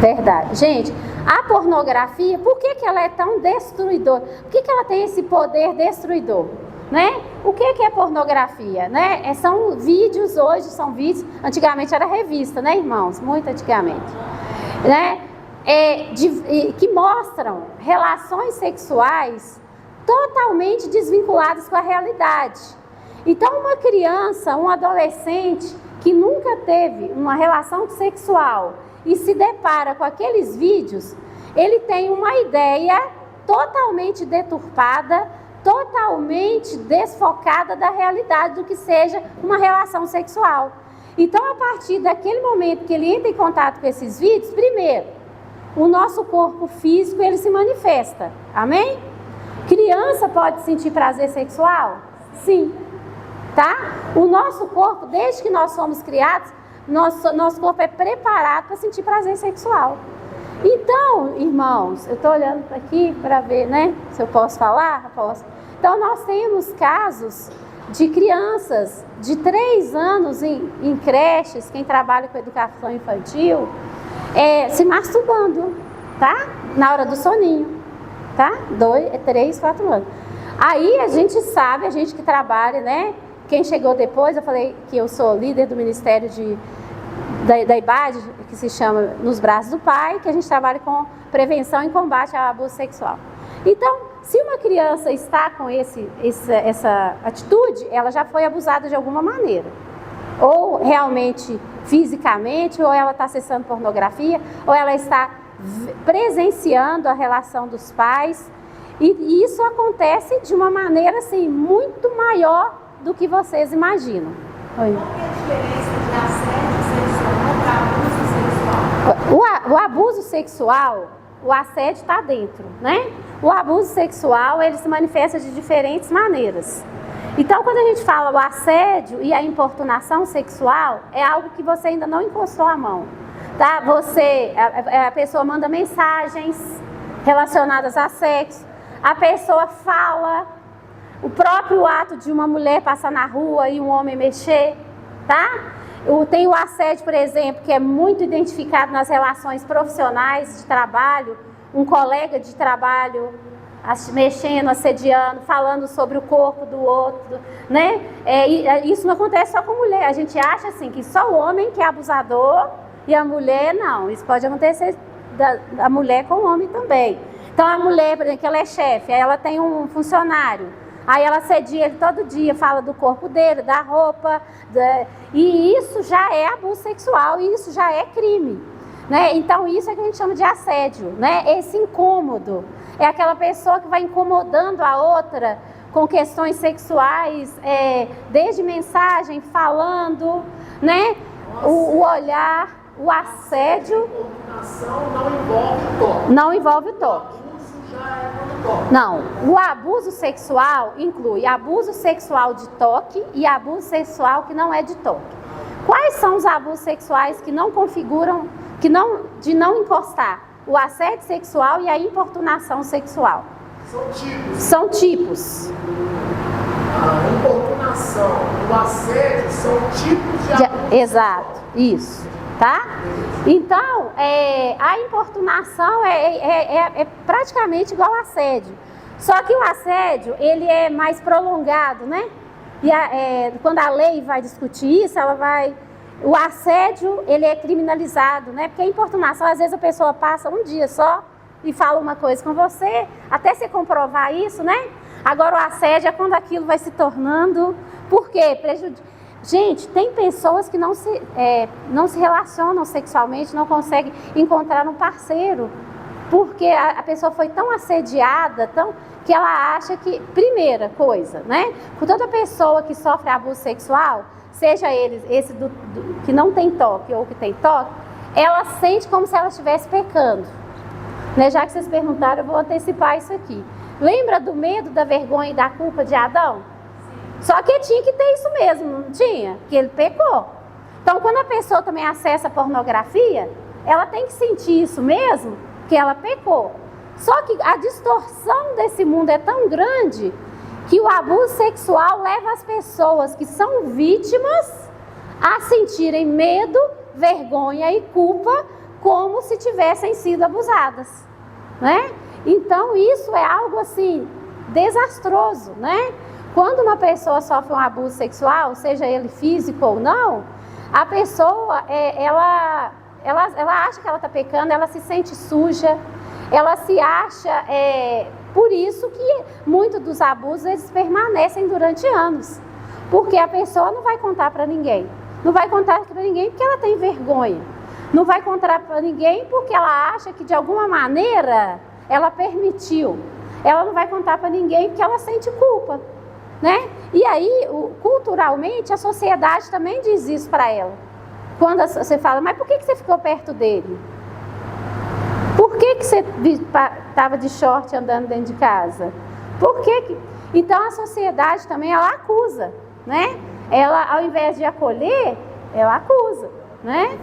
Verdade. Gente, a pornografia, por que ela é tão destruidora? Por que ela tem esse poder destruidor? Né? O que é pornografia? Né? São vídeos, hoje são vídeos, antigamente era revista, né, irmãos? Muito antigamente. Né? Que mostram relações sexuais totalmente desvinculadas com a realidade. Então, uma criança, um adolescente que nunca teve uma relação sexual e se depara com aqueles vídeos, ele tem uma ideia totalmente deturpada, totalmente desfocada da realidade do que seja uma relação sexual. Então, a partir daquele momento que ele entra em contato com esses vídeos, primeiro, o nosso corpo físico, ele se manifesta. Amém? Criança pode sentir prazer sexual? Sim. Tá? O nosso corpo, desde que nós somos criados, nosso corpo é preparado para sentir prazer sexual. Então, irmãos, eu estou olhando aqui para ver, né? Se eu posso falar? Posso. Então, nós temos casos de crianças de 3 anos em creches, quem trabalha com educação infantil, se masturbando, tá? Na hora do soninho, tá? 3, 4 anos. Aí a gente sabe, a gente que trabalha, né? Quem chegou depois, eu falei que eu sou líder do Ministério da IBAD, que se chama Nos Braços do Pai, que a gente trabalha com prevenção e combate ao abuso sexual. Então, se uma criança está com essa atitude, ela já foi abusada de alguma maneira. Ou realmente fisicamente, ou ela está acessando pornografia, ou ela está presenciando a relação dos pais. E isso acontece de uma maneira assim, muito maior do que vocês imaginam. Oi. Qual é a diferença de assédio sexual para abuso sexual? O abuso sexual, o assédio está dentro, né? O abuso sexual, ele se manifesta de diferentes maneiras. Então, quando a gente fala o assédio e a importunação sexual, é algo que você ainda não encostou a mão, tá? A pessoa manda mensagens relacionadas a sexo, a pessoa fala, o próprio ato de uma mulher passar na rua e um homem mexer, tá? Tem o assédio, por exemplo, que é muito identificado nas relações profissionais de trabalho, um colega de trabalho mexendo, assediando, falando sobre o corpo do outro, né? Isso não acontece só com mulher. A gente acha assim que só o homem que é abusador e a mulher não. Isso pode acontecer da mulher com o homem também. Então a mulher, por exemplo, que ela é chefe, aí ela tem um funcionário, aí ela assedia ele todo dia, fala do corpo dele, da roupa, e isso já é abuso sexual, e isso já é crime, né? Então isso é que a gente chama de assédio, né? Esse incômodo, é aquela pessoa que vai incomodando a outra com questões sexuais, desde mensagem, falando, né? O olhar, o assédio. Importunação não envolve o toque. Não envolve o toque. Abuso já é quando toque. Não, o abuso sexual inclui abuso sexual de toque e abuso sexual que não é de toque. Quais são os abusos sexuais que não configuram, de não encostar? O assédio sexual e a importunação sexual. São tipos. São tipos. A importunação e o assédio são tipos de abuso. Exato, isso, tá? Então, a importunação é praticamente igual ao assédio. Só que o assédio, ele é mais prolongado, né? E quando a lei vai discutir isso, o assédio, ele é criminalizado, né? Porque a importunação, às vezes a pessoa passa um dia só e fala uma coisa com você, até você comprovar isso, né? Agora o assédio é quando aquilo vai se tornando... Por quê? Gente, tem pessoas que não se relacionam sexualmente, não conseguem encontrar um parceiro, porque a pessoa foi tão assediada, que ela acha que... Primeira coisa, né? Por toda pessoa que sofre abuso sexual, seja esse que não tem toque ou que tem toque, ela sente como se ela estivesse pecando. Né? Já que vocês perguntaram, eu vou antecipar isso aqui. Lembra do medo, da vergonha e da culpa de Adão? Só que tinha que ter isso mesmo, não tinha? Que ele pecou. Então, quando a pessoa também acessa a pornografia, ela tem que sentir isso mesmo, que ela pecou. Só que a distorção desse mundo é tão grande que o abuso sexual leva as pessoas que são vítimas a sentirem medo, vergonha e culpa como se tivessem sido abusadas, né? Então isso é algo assim desastroso, né? Quando uma pessoa sofre um abuso sexual, seja ele físico ou não, a pessoa ela acha que ela está pecando, ela se sente suja, ela se acha... Por isso que muitos dos abusos eles permanecem durante anos. Porque a pessoa não vai contar para ninguém. Não vai contar para ninguém porque ela tem vergonha. Não vai contar para ninguém porque ela acha que de alguma maneira ela permitiu. Ela não vai contar para ninguém porque ela sente culpa, né? E aí, culturalmente, a sociedade também diz isso para ela. Quando você fala, mas por que você ficou perto dele? Por que você estava de short andando dentro de casa? Por que... Então a sociedade também, ela acusa, né? Ela, ao invés de acolher, ela acusa, né?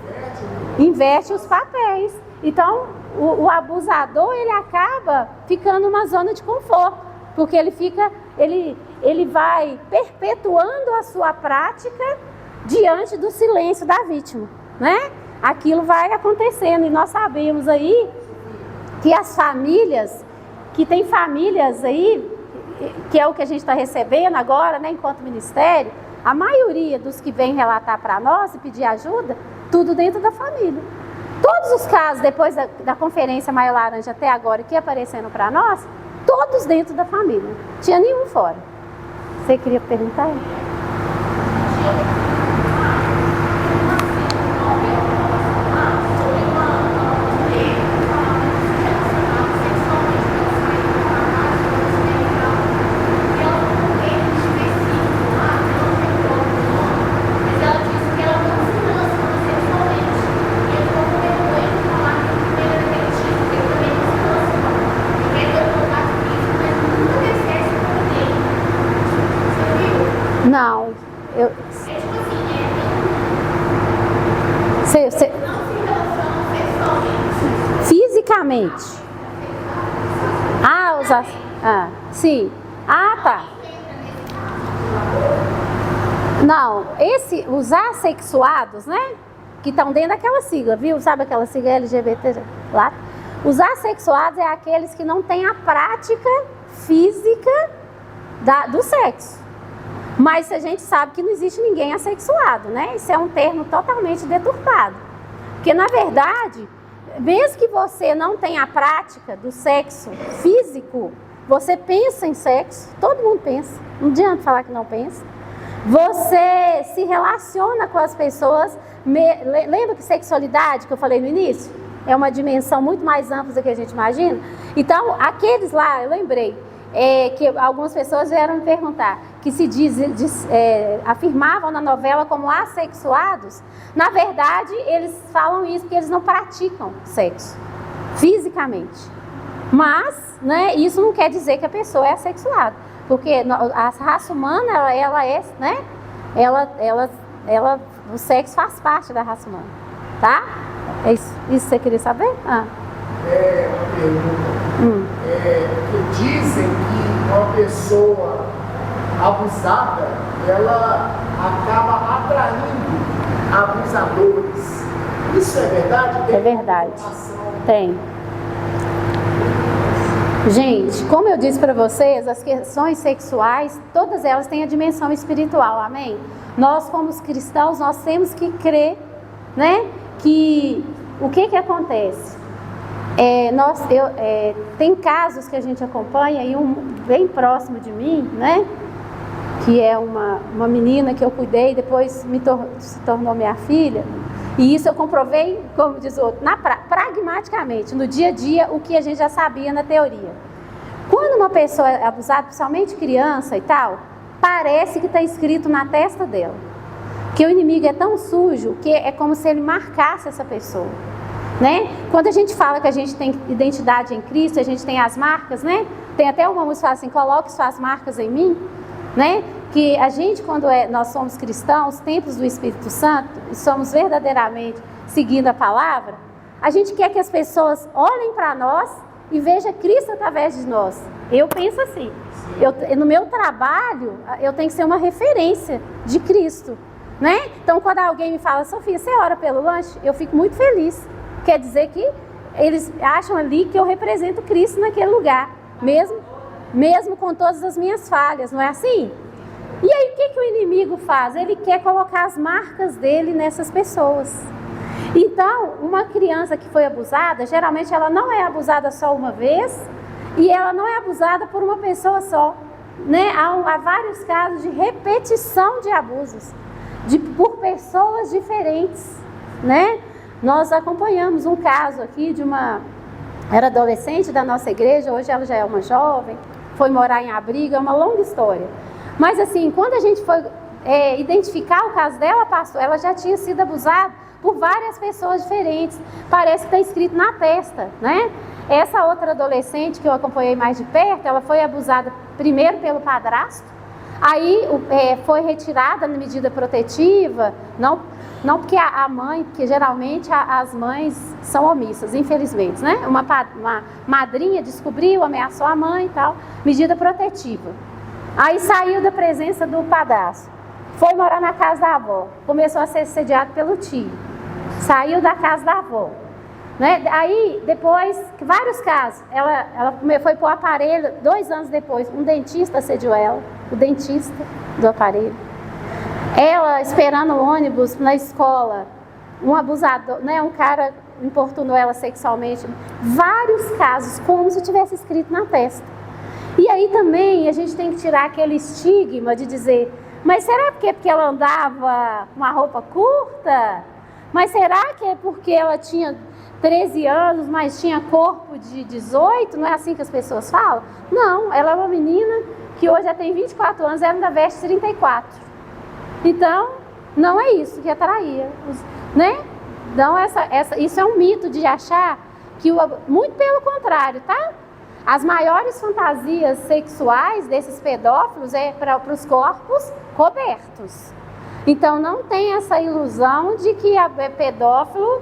Inverte os papéis. Então o abusador, ele acaba ficando numa zona de conforto, porque ele vai perpetuando a sua prática diante do silêncio da vítima, né? Aquilo vai acontecendo, e nós sabemos aí que as famílias, que tem famílias aí, que é o que a gente está recebendo agora, né, enquanto ministério, a maioria dos que vêm relatar para nós e pedir ajuda, tudo dentro da família. Todos os casos, depois da Conferência Maio Laranja até agora, que apareceram para nós, todos dentro da família, não tinha nenhum fora. Você queria perguntar? Não, fisicamente. Sim. Tá. Não, os assexuados, né? Que estão dentro daquela sigla, viu? Sabe aquela sigla LGBT lá? Os assexuados é aqueles que não têm a prática física do sexo. Mas a gente sabe que não existe ninguém assexuado, né? Isso é um termo totalmente deturpado. Porque, na verdade, mesmo que você não tenha a prática do sexo físico, você pensa em sexo, todo mundo pensa, não adianta falar que não pensa. Você se relaciona com as pessoas. Lembra que sexualidade, que eu falei no início, é uma dimensão muito mais ampla do que a gente imagina? Então, aqueles lá, eu lembrei, que algumas pessoas vieram me perguntar, que se afirmavam na novela como assexuados, na verdade eles falam isso porque eles não praticam sexo fisicamente. Mas, né, isso não quer dizer que a pessoa é assexuada, porque a raça humana, ela é, né, o sexo faz parte da raça humana, tá? É isso que você queria saber? Uma pergunta. Que dizem que uma pessoa abusada, ela acaba atraindo abusadores. Isso é verdade? É verdade. Tem. Gente, como eu disse para vocês, as questões sexuais, todas elas têm a dimensão espiritual, amém? Nós, como cristãos, nós temos que crer, né, que o que acontece? Tem casos que a gente acompanha, e um bem próximo de mim, né, que é uma menina que eu cuidei, depois se tornou minha filha, e isso eu comprovei, como diz o outro, pragmaticamente, no dia a dia, o que a gente já sabia na teoria. Quando uma pessoa é abusada, principalmente criança e tal, parece que está escrito na testa dela, que o inimigo é tão sujo que é como se ele marcasse essa pessoa, né? Quando a gente fala que a gente tem identidade em Cristo, a gente tem as marcas, né? Tem até uma música que fala assim, coloque suas marcas em mim, né? Que a gente, quando nós somos cristãos, templos do Espírito Santo, e somos verdadeiramente seguindo a palavra, a gente quer que as pessoas olhem para nós e vejam Cristo através de nós. Eu penso assim, no meu trabalho, eu tenho que ser uma referência de Cristo, né? Então, quando alguém me fala, Sofia, você ora pelo lanche? Eu fico muito feliz. Quer dizer que eles acham ali que eu represento Cristo naquele lugar, mesmo com todas as minhas falhas, não é assim? E aí, o que o inimigo faz? Ele quer colocar as marcas dele nessas pessoas. Então, uma criança que foi abusada, geralmente ela não é abusada só uma vez, e ela não é abusada por uma pessoa só, né? Há vários casos de repetição de abusos, por pessoas diferentes, né? Nós acompanhamos um caso aqui era adolescente da nossa igreja, hoje ela já é uma jovem, foi morar em abrigo, é uma longa história. Mas assim, quando a gente foi identificar o caso dela, pastor, ela já tinha sido abusada por várias pessoas diferentes. Parece que está escrito na testa, né? Essa outra adolescente que eu acompanhei mais de perto, ela foi abusada primeiro pelo padrasto, aí foi retirada na medida protetiva, não porque a mãe, porque geralmente as mães são omissas, infelizmente, né? Uma madrinha descobriu, ameaçou a mãe e tal, medida protetiva. Aí saiu da presença do padrasto, foi morar na casa da avó, começou a ser assediado pelo tio, saiu da casa da avó, né? Aí depois, vários casos, ela foi para o aparelho, 2 anos depois, um dentista assediou ela, o dentista do aparelho. Ela esperando o ônibus na escola, um abusador, né, um cara importunou ela sexualmente, vários casos, como se tivesse escrito na testa. E aí também a gente tem que tirar aquele estigma de dizer, mas será que é porque ela andava com uma roupa curta? Mas será que é porque ela tinha 13 anos, mas tinha corpo de 18? Não é assim que as pessoas falam? Não, ela é uma menina que hoje já tem 24 anos, ela ainda veste 34. Então, não é isso que atraía, né? Então, isso é um mito de achar que, muito pelo contrário, tá? As maiores fantasias sexuais desses pedófilos é para os corpos cobertos. Então, não tem essa ilusão de que a pedófilo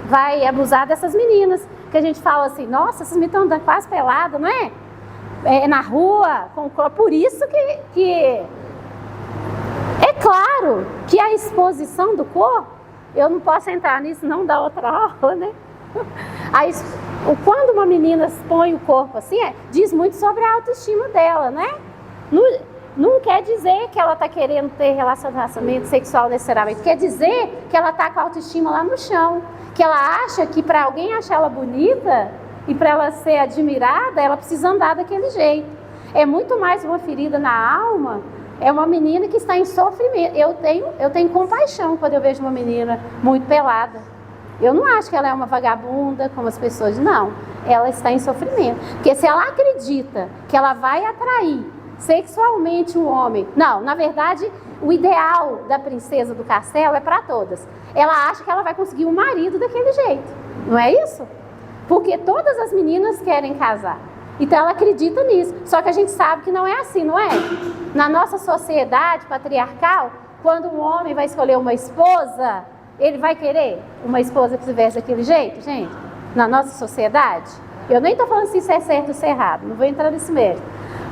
vai abusar dessas meninas. Que a gente fala assim, nossa, essas meninas estão andando quase peladas, não é? Na rua, por isso que é claro que a exposição do corpo, eu não posso entrar nisso, não dá outra aula, né? Quando uma menina expõe o corpo assim, diz muito sobre a autoestima dela, né? Não quer dizer que ela está querendo ter relacionamento sexual necessariamente, quer dizer que ela está com a autoestima lá no chão, que ela acha que para alguém achar ela bonita e para ela ser admirada, ela precisa andar daquele jeito. É muito mais uma ferida na alma, é uma menina que está em sofrimento. Eu tenho compaixão quando eu vejo uma menina muito pelada, Eu não acho que ela é uma vagabunda, como as pessoas dizem, não. Ela está em sofrimento. Porque se ela acredita que ela vai atrair sexualmente um homem... Não, na verdade, o ideal da princesa do castelo é para todas. Ela acha que ela vai conseguir um marido daquele jeito. Não é isso? Porque todas as meninas querem casar. Então ela acredita nisso. Só que a gente sabe que não é assim, não é? Na nossa sociedade patriarcal, quando um homem vai escolher uma esposa, ele vai querer uma esposa que se veste daquele jeito, gente? Na nossa sociedade? Eu nem estou falando se isso é certo ou se é errado, não vou entrar nesse mérito.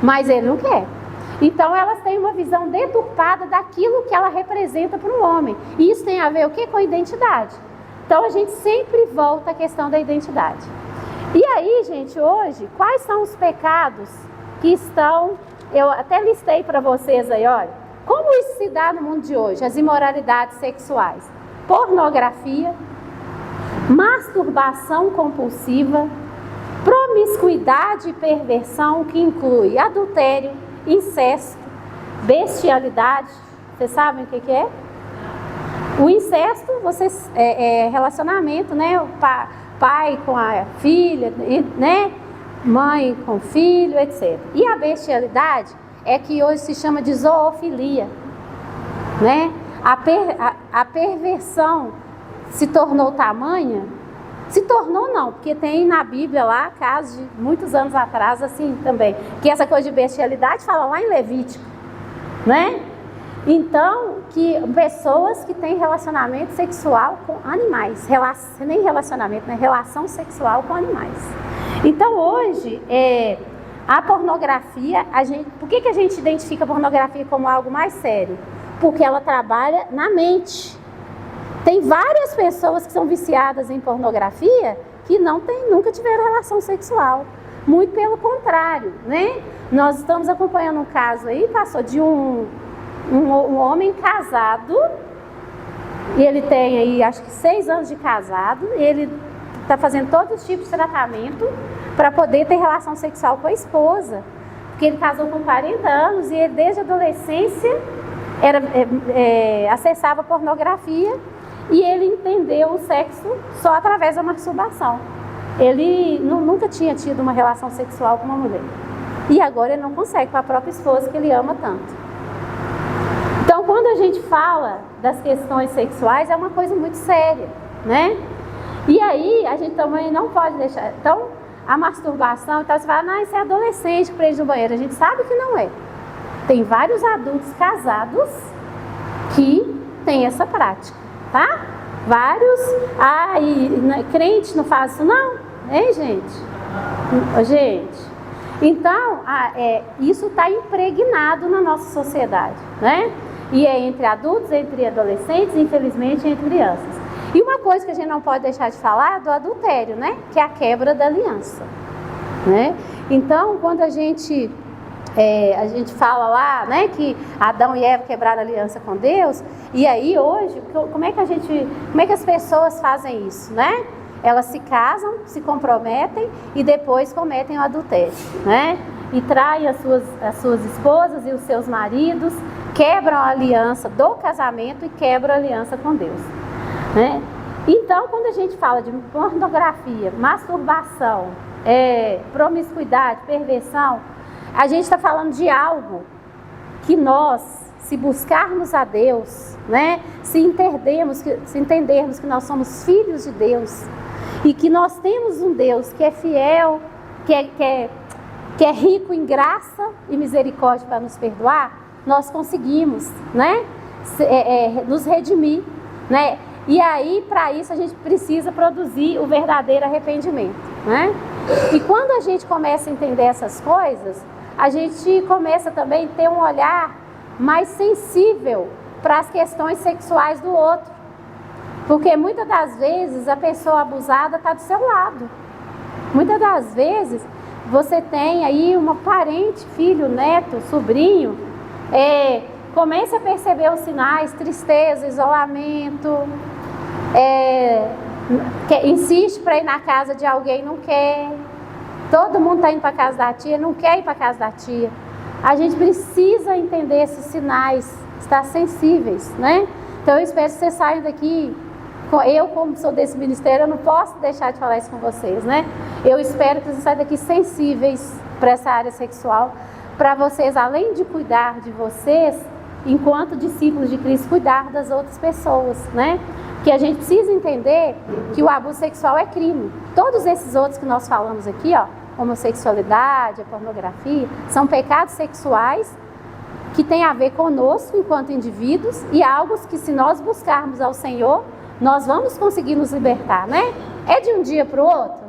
Mas ele não quer. Então elas têm uma visão deturpada daquilo que ela representa para um homem. E isso tem a ver o quê? Com a identidade. Então a gente sempre volta à questão da identidade. E aí, gente, hoje, quais são os pecados que estão... Eu até listei para vocês aí, olha. Como isso se dá no mundo de hoje? As imoralidades sexuais. Pornografia, masturbação compulsiva, promiscuidade e perversão, que inclui adultério, incesto, bestialidade. Vocês sabem o que é? O incesto, vocês, é relacionamento, né? O pai com a filha, né? Mãe com filho, etc. E a bestialidade é que hoje se chama de zoofilia, né? A perversão se tornou tamanha. Se tornou não, porque tem na Bíblia lá casos de muitos anos atrás assim também, que essa coisa de bestialidade fala lá em Levítico, né? Então, que pessoas que têm relacionamento sexual com animais, nem relacionamento, né? Relação sexual com animais. Então hoje, a pornografia, por que a gente identifica a pornografia como algo mais sério? Porque ela trabalha na mente. Tem várias pessoas que são viciadas em pornografia que nunca tiveram relação sexual. Muito pelo contrário, né? Nós estamos acompanhando um caso aí, passou de um homem casado, e ele tem aí acho que 6 anos de casado, e ele está fazendo todos os tipos de tratamento para poder ter relação sexual com a esposa, porque ele casou com 40 anos e ele desde a adolescência acessava pornografia e ele entendeu o sexo só através da masturbação. Ele nunca tinha tido uma relação sexual com uma mulher e agora ele não consegue com a própria esposa que ele ama tanto. Então, quando a gente fala das questões sexuais, é uma coisa muito séria, né? E aí, a gente também não pode deixar... Então, a masturbação, então você fala, não, isso é adolescente que prende no banheiro. A gente sabe que não é. Tem vários adultos casados que têm essa prática, tá? Vários... e crente não faz isso não? Hein, gente? Gente... Então, isso está impregnado na nossa sociedade, né? E é entre adultos, entre adolescentes, infelizmente, entre crianças. E uma coisa que a gente não pode deixar de falar é do adultério, né? Que é a quebra da aliança, né? Então, quando a gente fala lá, né, que Adão e Eva quebraram a aliança com Deus, e aí hoje, como é que as pessoas fazem isso, né? Elas se casam, se comprometem e depois cometem o adultério, né? E traem as suas esposas e os seus maridos, quebram a aliança do casamento e quebram a aliança com Deus, né? Então, quando a gente fala de pornografia, masturbação, promiscuidade, perversão, a gente está falando de algo que nós, se buscarmos a Deus, né? Se entendermos que nós somos filhos de Deus, e que nós temos um Deus que é fiel, que é rico em graça e misericórdia para nos perdoar, nós conseguimos, né, nos redimir, né? E aí, para isso, a gente precisa produzir o verdadeiro arrependimento, né? E quando a gente começa a entender essas coisas, a gente começa também a ter um olhar mais sensível para as questões sexuais do outro. Porque muitas das vezes a pessoa abusada está do seu lado. Muitas das vezes você tem aí uma parente, filho, neto, sobrinho, comece a perceber os sinais, tristeza, isolamento, insiste para ir na casa de alguém, não quer. Todo mundo está indo para a casa da tia, não quer ir para a casa da tia. A gente precisa entender esses sinais, estar sensíveis, né? Então eu espero que vocês saiam daqui eu, como sou desse ministério, eu não posso deixar de falar isso com vocês, né? Eu espero que vocês saiam daqui sensíveis para essa área sexual, para vocês, além de cuidar de vocês, enquanto discípulos de Cristo, cuidar das outras pessoas, né? Que a gente precisa entender que o abuso sexual é crime. Todos esses outros que nós falamos aqui, ó, homossexualidade, a pornografia, são pecados sexuais que têm a ver conosco enquanto indivíduos e algo que, se nós buscarmos ao Senhor, nós vamos conseguir nos libertar, né? É de um dia para o outro?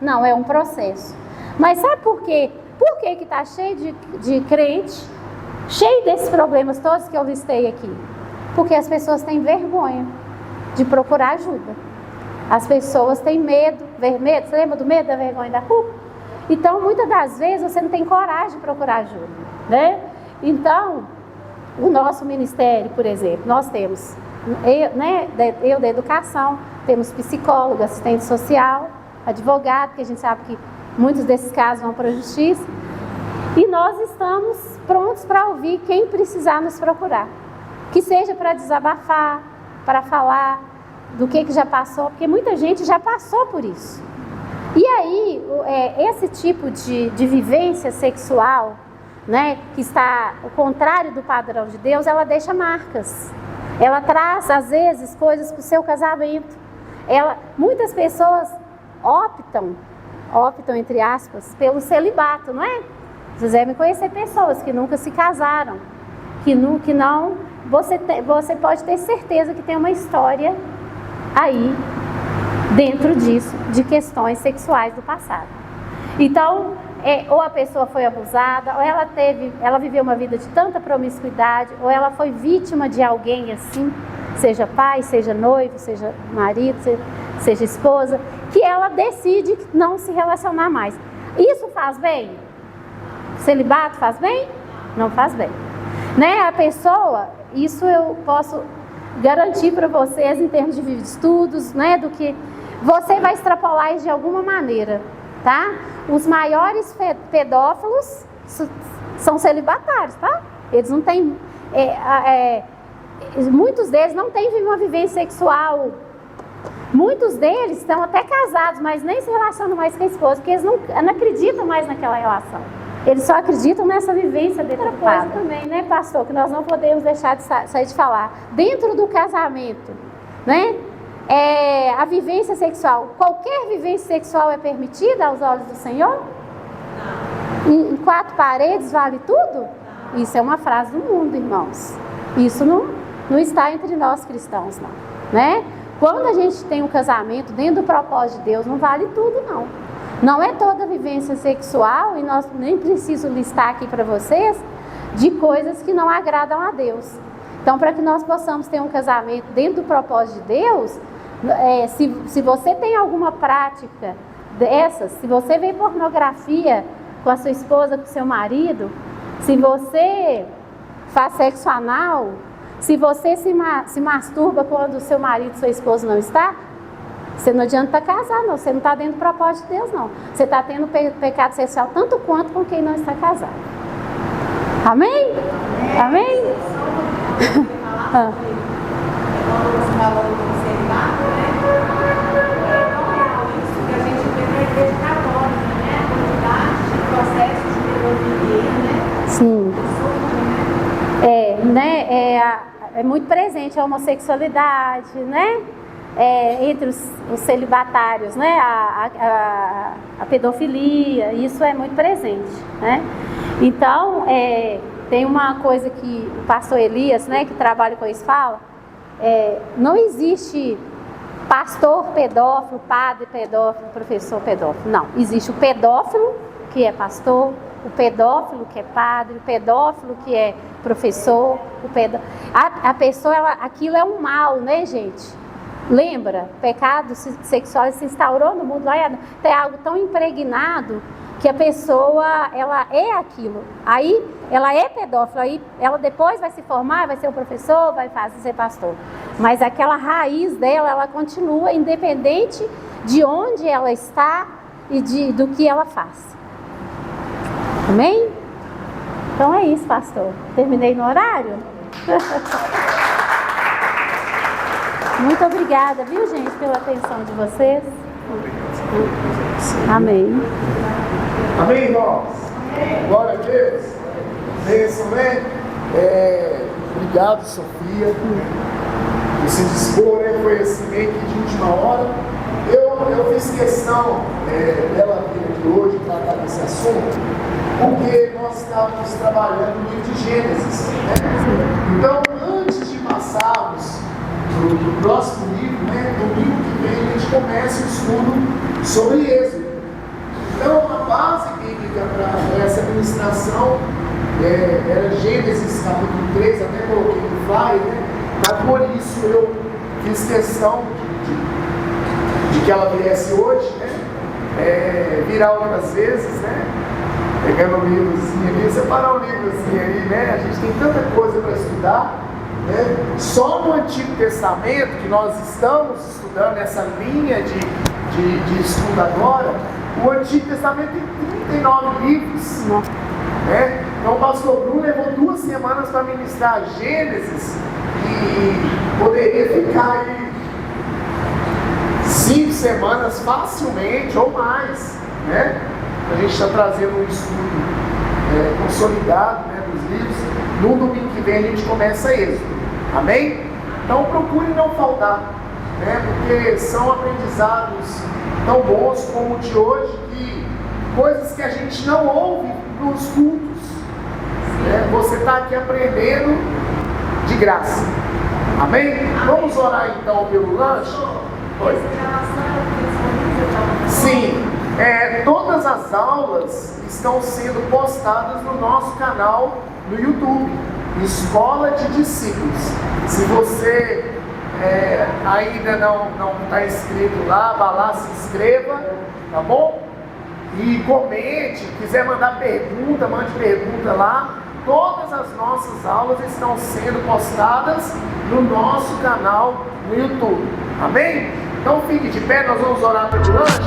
Não, é um processo. Mas sabe por quê? Por que está cheio de crente, cheio desses problemas todos que eu listei aqui? Porque as pessoas têm vergonha de procurar ajuda. As pessoas têm medo. Você lembra do medo, da vergonha e da culpa? Então, muitas das vezes, você não tem coragem de procurar ajuda, né? Então, o nosso ministério, por exemplo, nós temos, eu da educação, temos psicólogo, assistente social, advogado, que a gente sabe que muitos desses casos vão para a justiça, e nós estamos prontos para ouvir quem precisar nos procurar, que seja para desabafar, para falar do que já passou, porque muita gente já passou por isso. E aí, esse tipo de vivência sexual, né, que está o contrário do padrão de Deus, ela deixa marcas. Ela traz, às vezes, coisas para o seu casamento. Muitas pessoas optam, entre aspas, pelo celibato, não é? Vocês devem conhecer pessoas que nunca se casaram, que não... Você pode ter certeza que tem uma história aí, dentro disso, de questões sexuais do passado. Então, ou a pessoa foi abusada, ou ela viveu uma vida de tanta promiscuidade, ou ela foi vítima de alguém assim, seja pai, seja noivo, seja marido, seja esposa, que ela decide não se relacionar mais. Isso faz bem? Celibato faz bem? Não faz bem. Né? A pessoa, isso eu posso garantir para vocês em termos de estudos, né, do que você vai extrapolar isso de alguma maneira, tá? Os maiores pedófilos são celibatários, tá? Eles não têm, muitos deles não têm uma vivência sexual. Muitos deles estão até casados, mas nem se relacionam mais com a esposa, porque eles não acreditam mais naquela relação. Eles só acreditam nessa vivência dentro do casamento. Também, né, pastor, que nós não podemos deixar de sair de falar. Dentro do casamento, né, a vivência sexual, qualquer vivência sexual é permitida aos olhos do Senhor? Em quatro paredes vale tudo? Isso é uma frase do mundo, irmãos. Isso não está entre nós cristãos, não, né? Quando a gente tem um casamento dentro do propósito de Deus, não vale tudo, não. Não é toda vivência sexual, e nós nem preciso listar aqui para vocês, de coisas que não agradam a Deus. Então, para que nós possamos ter um casamento dentro do propósito de Deus, se você tem alguma prática dessas, se você vê pornografia com a sua esposa, com o seu marido, se você faz sexo anal, se você se masturba quando o seu marido, sua esposa não está, você não adianta casar, não. Você não está dentro do propósito de Deus, não. Você está tendo pecado sexual tanto quanto com quem não está casado. Amém? Amém? Você falou do celibato, né? Não é isso que a gente vê na igreja católica, né? A quantidade de processos de pedofilia, né? Sim. É muito presente a homossexualidade, né? Entre os celibatários, né? A pedofilia, isso é muito presente, né? Então, tem uma coisa que o pastor Elias, né, que trabalha com isso, fala, não existe pastor pedófilo, padre pedófilo, professor pedófilo, não. Existe o pedófilo, que é pastor, o pedófilo que é padre, o pedófilo que é professor, a pessoa, aquilo é um mal, né, gente? Lembra, pecado sexual se instaurou no mundo, tem algo tão impregnado que a pessoa, ela é aquilo. Aí, ela é pedófila, aí ela depois vai se formar, vai ser um professor, vai ser pastor. Mas aquela raiz dela, ela continua independente de onde ela está e do que ela faz. Amém? Então é isso, pastor. Terminei no horário? Muito obrigada, viu, gente, pela atenção de vocês. Amém. Amém, irmãos? Glória a Deus. Bênção, né? Obrigado, Sofia. Você dispor, né? Foi assim meio que de última hora. Eu fiz questão dela vir aqui hoje tratar desse assunto, porque nós estávamos trabalhando no livro de Gênesis, né? Então, antes de passarmos para o próximo livro, né? Domingo que vem a gente começa o estudo sobre Êxodo. Então, a base bíblica para essa ministração era Gênesis capítulo 3, até coloquei no flyer, né? Mas por isso eu fiz questão de que ela viesse hoje, né? Virar outras vezes, né? Pegando um livrozinho ali, separar um livrozinho aí, né? A gente tem tanta coisa para estudar, né? Só no Antigo Testamento, que nós estamos estudando essa linha de estudo agora, o Antigo Testamento tem 39 livros, né? Então o pastor Bruno levou 2 semanas para ministrar Gênesis e poderia ficar aí 5 semanas facilmente ou mais, né? A gente está trazendo um estudo consolidado, né, dos livros. No domingo que vem a gente começa Êxodo, amém? Então procure não faltar, né? Porque são aprendizados tão bons como o de hoje, que coisas que a gente não ouve nos cultos, né? Você está aqui aprendendo de graça, amém? Vamos orar então pelo lanche? Oi. Sim, todas as aulas estão sendo postadas no nosso canal no YouTube, Escola de Discípulos. Se você ainda não está inscrito lá, vá lá, se inscreva, tá bom? E comente, quiser mandar pergunta, mande pergunta lá. Todas as nossas aulas estão sendo postadas no nosso canal no YouTube, amém? Então fique de pé, nós vamos orar pelo lanche.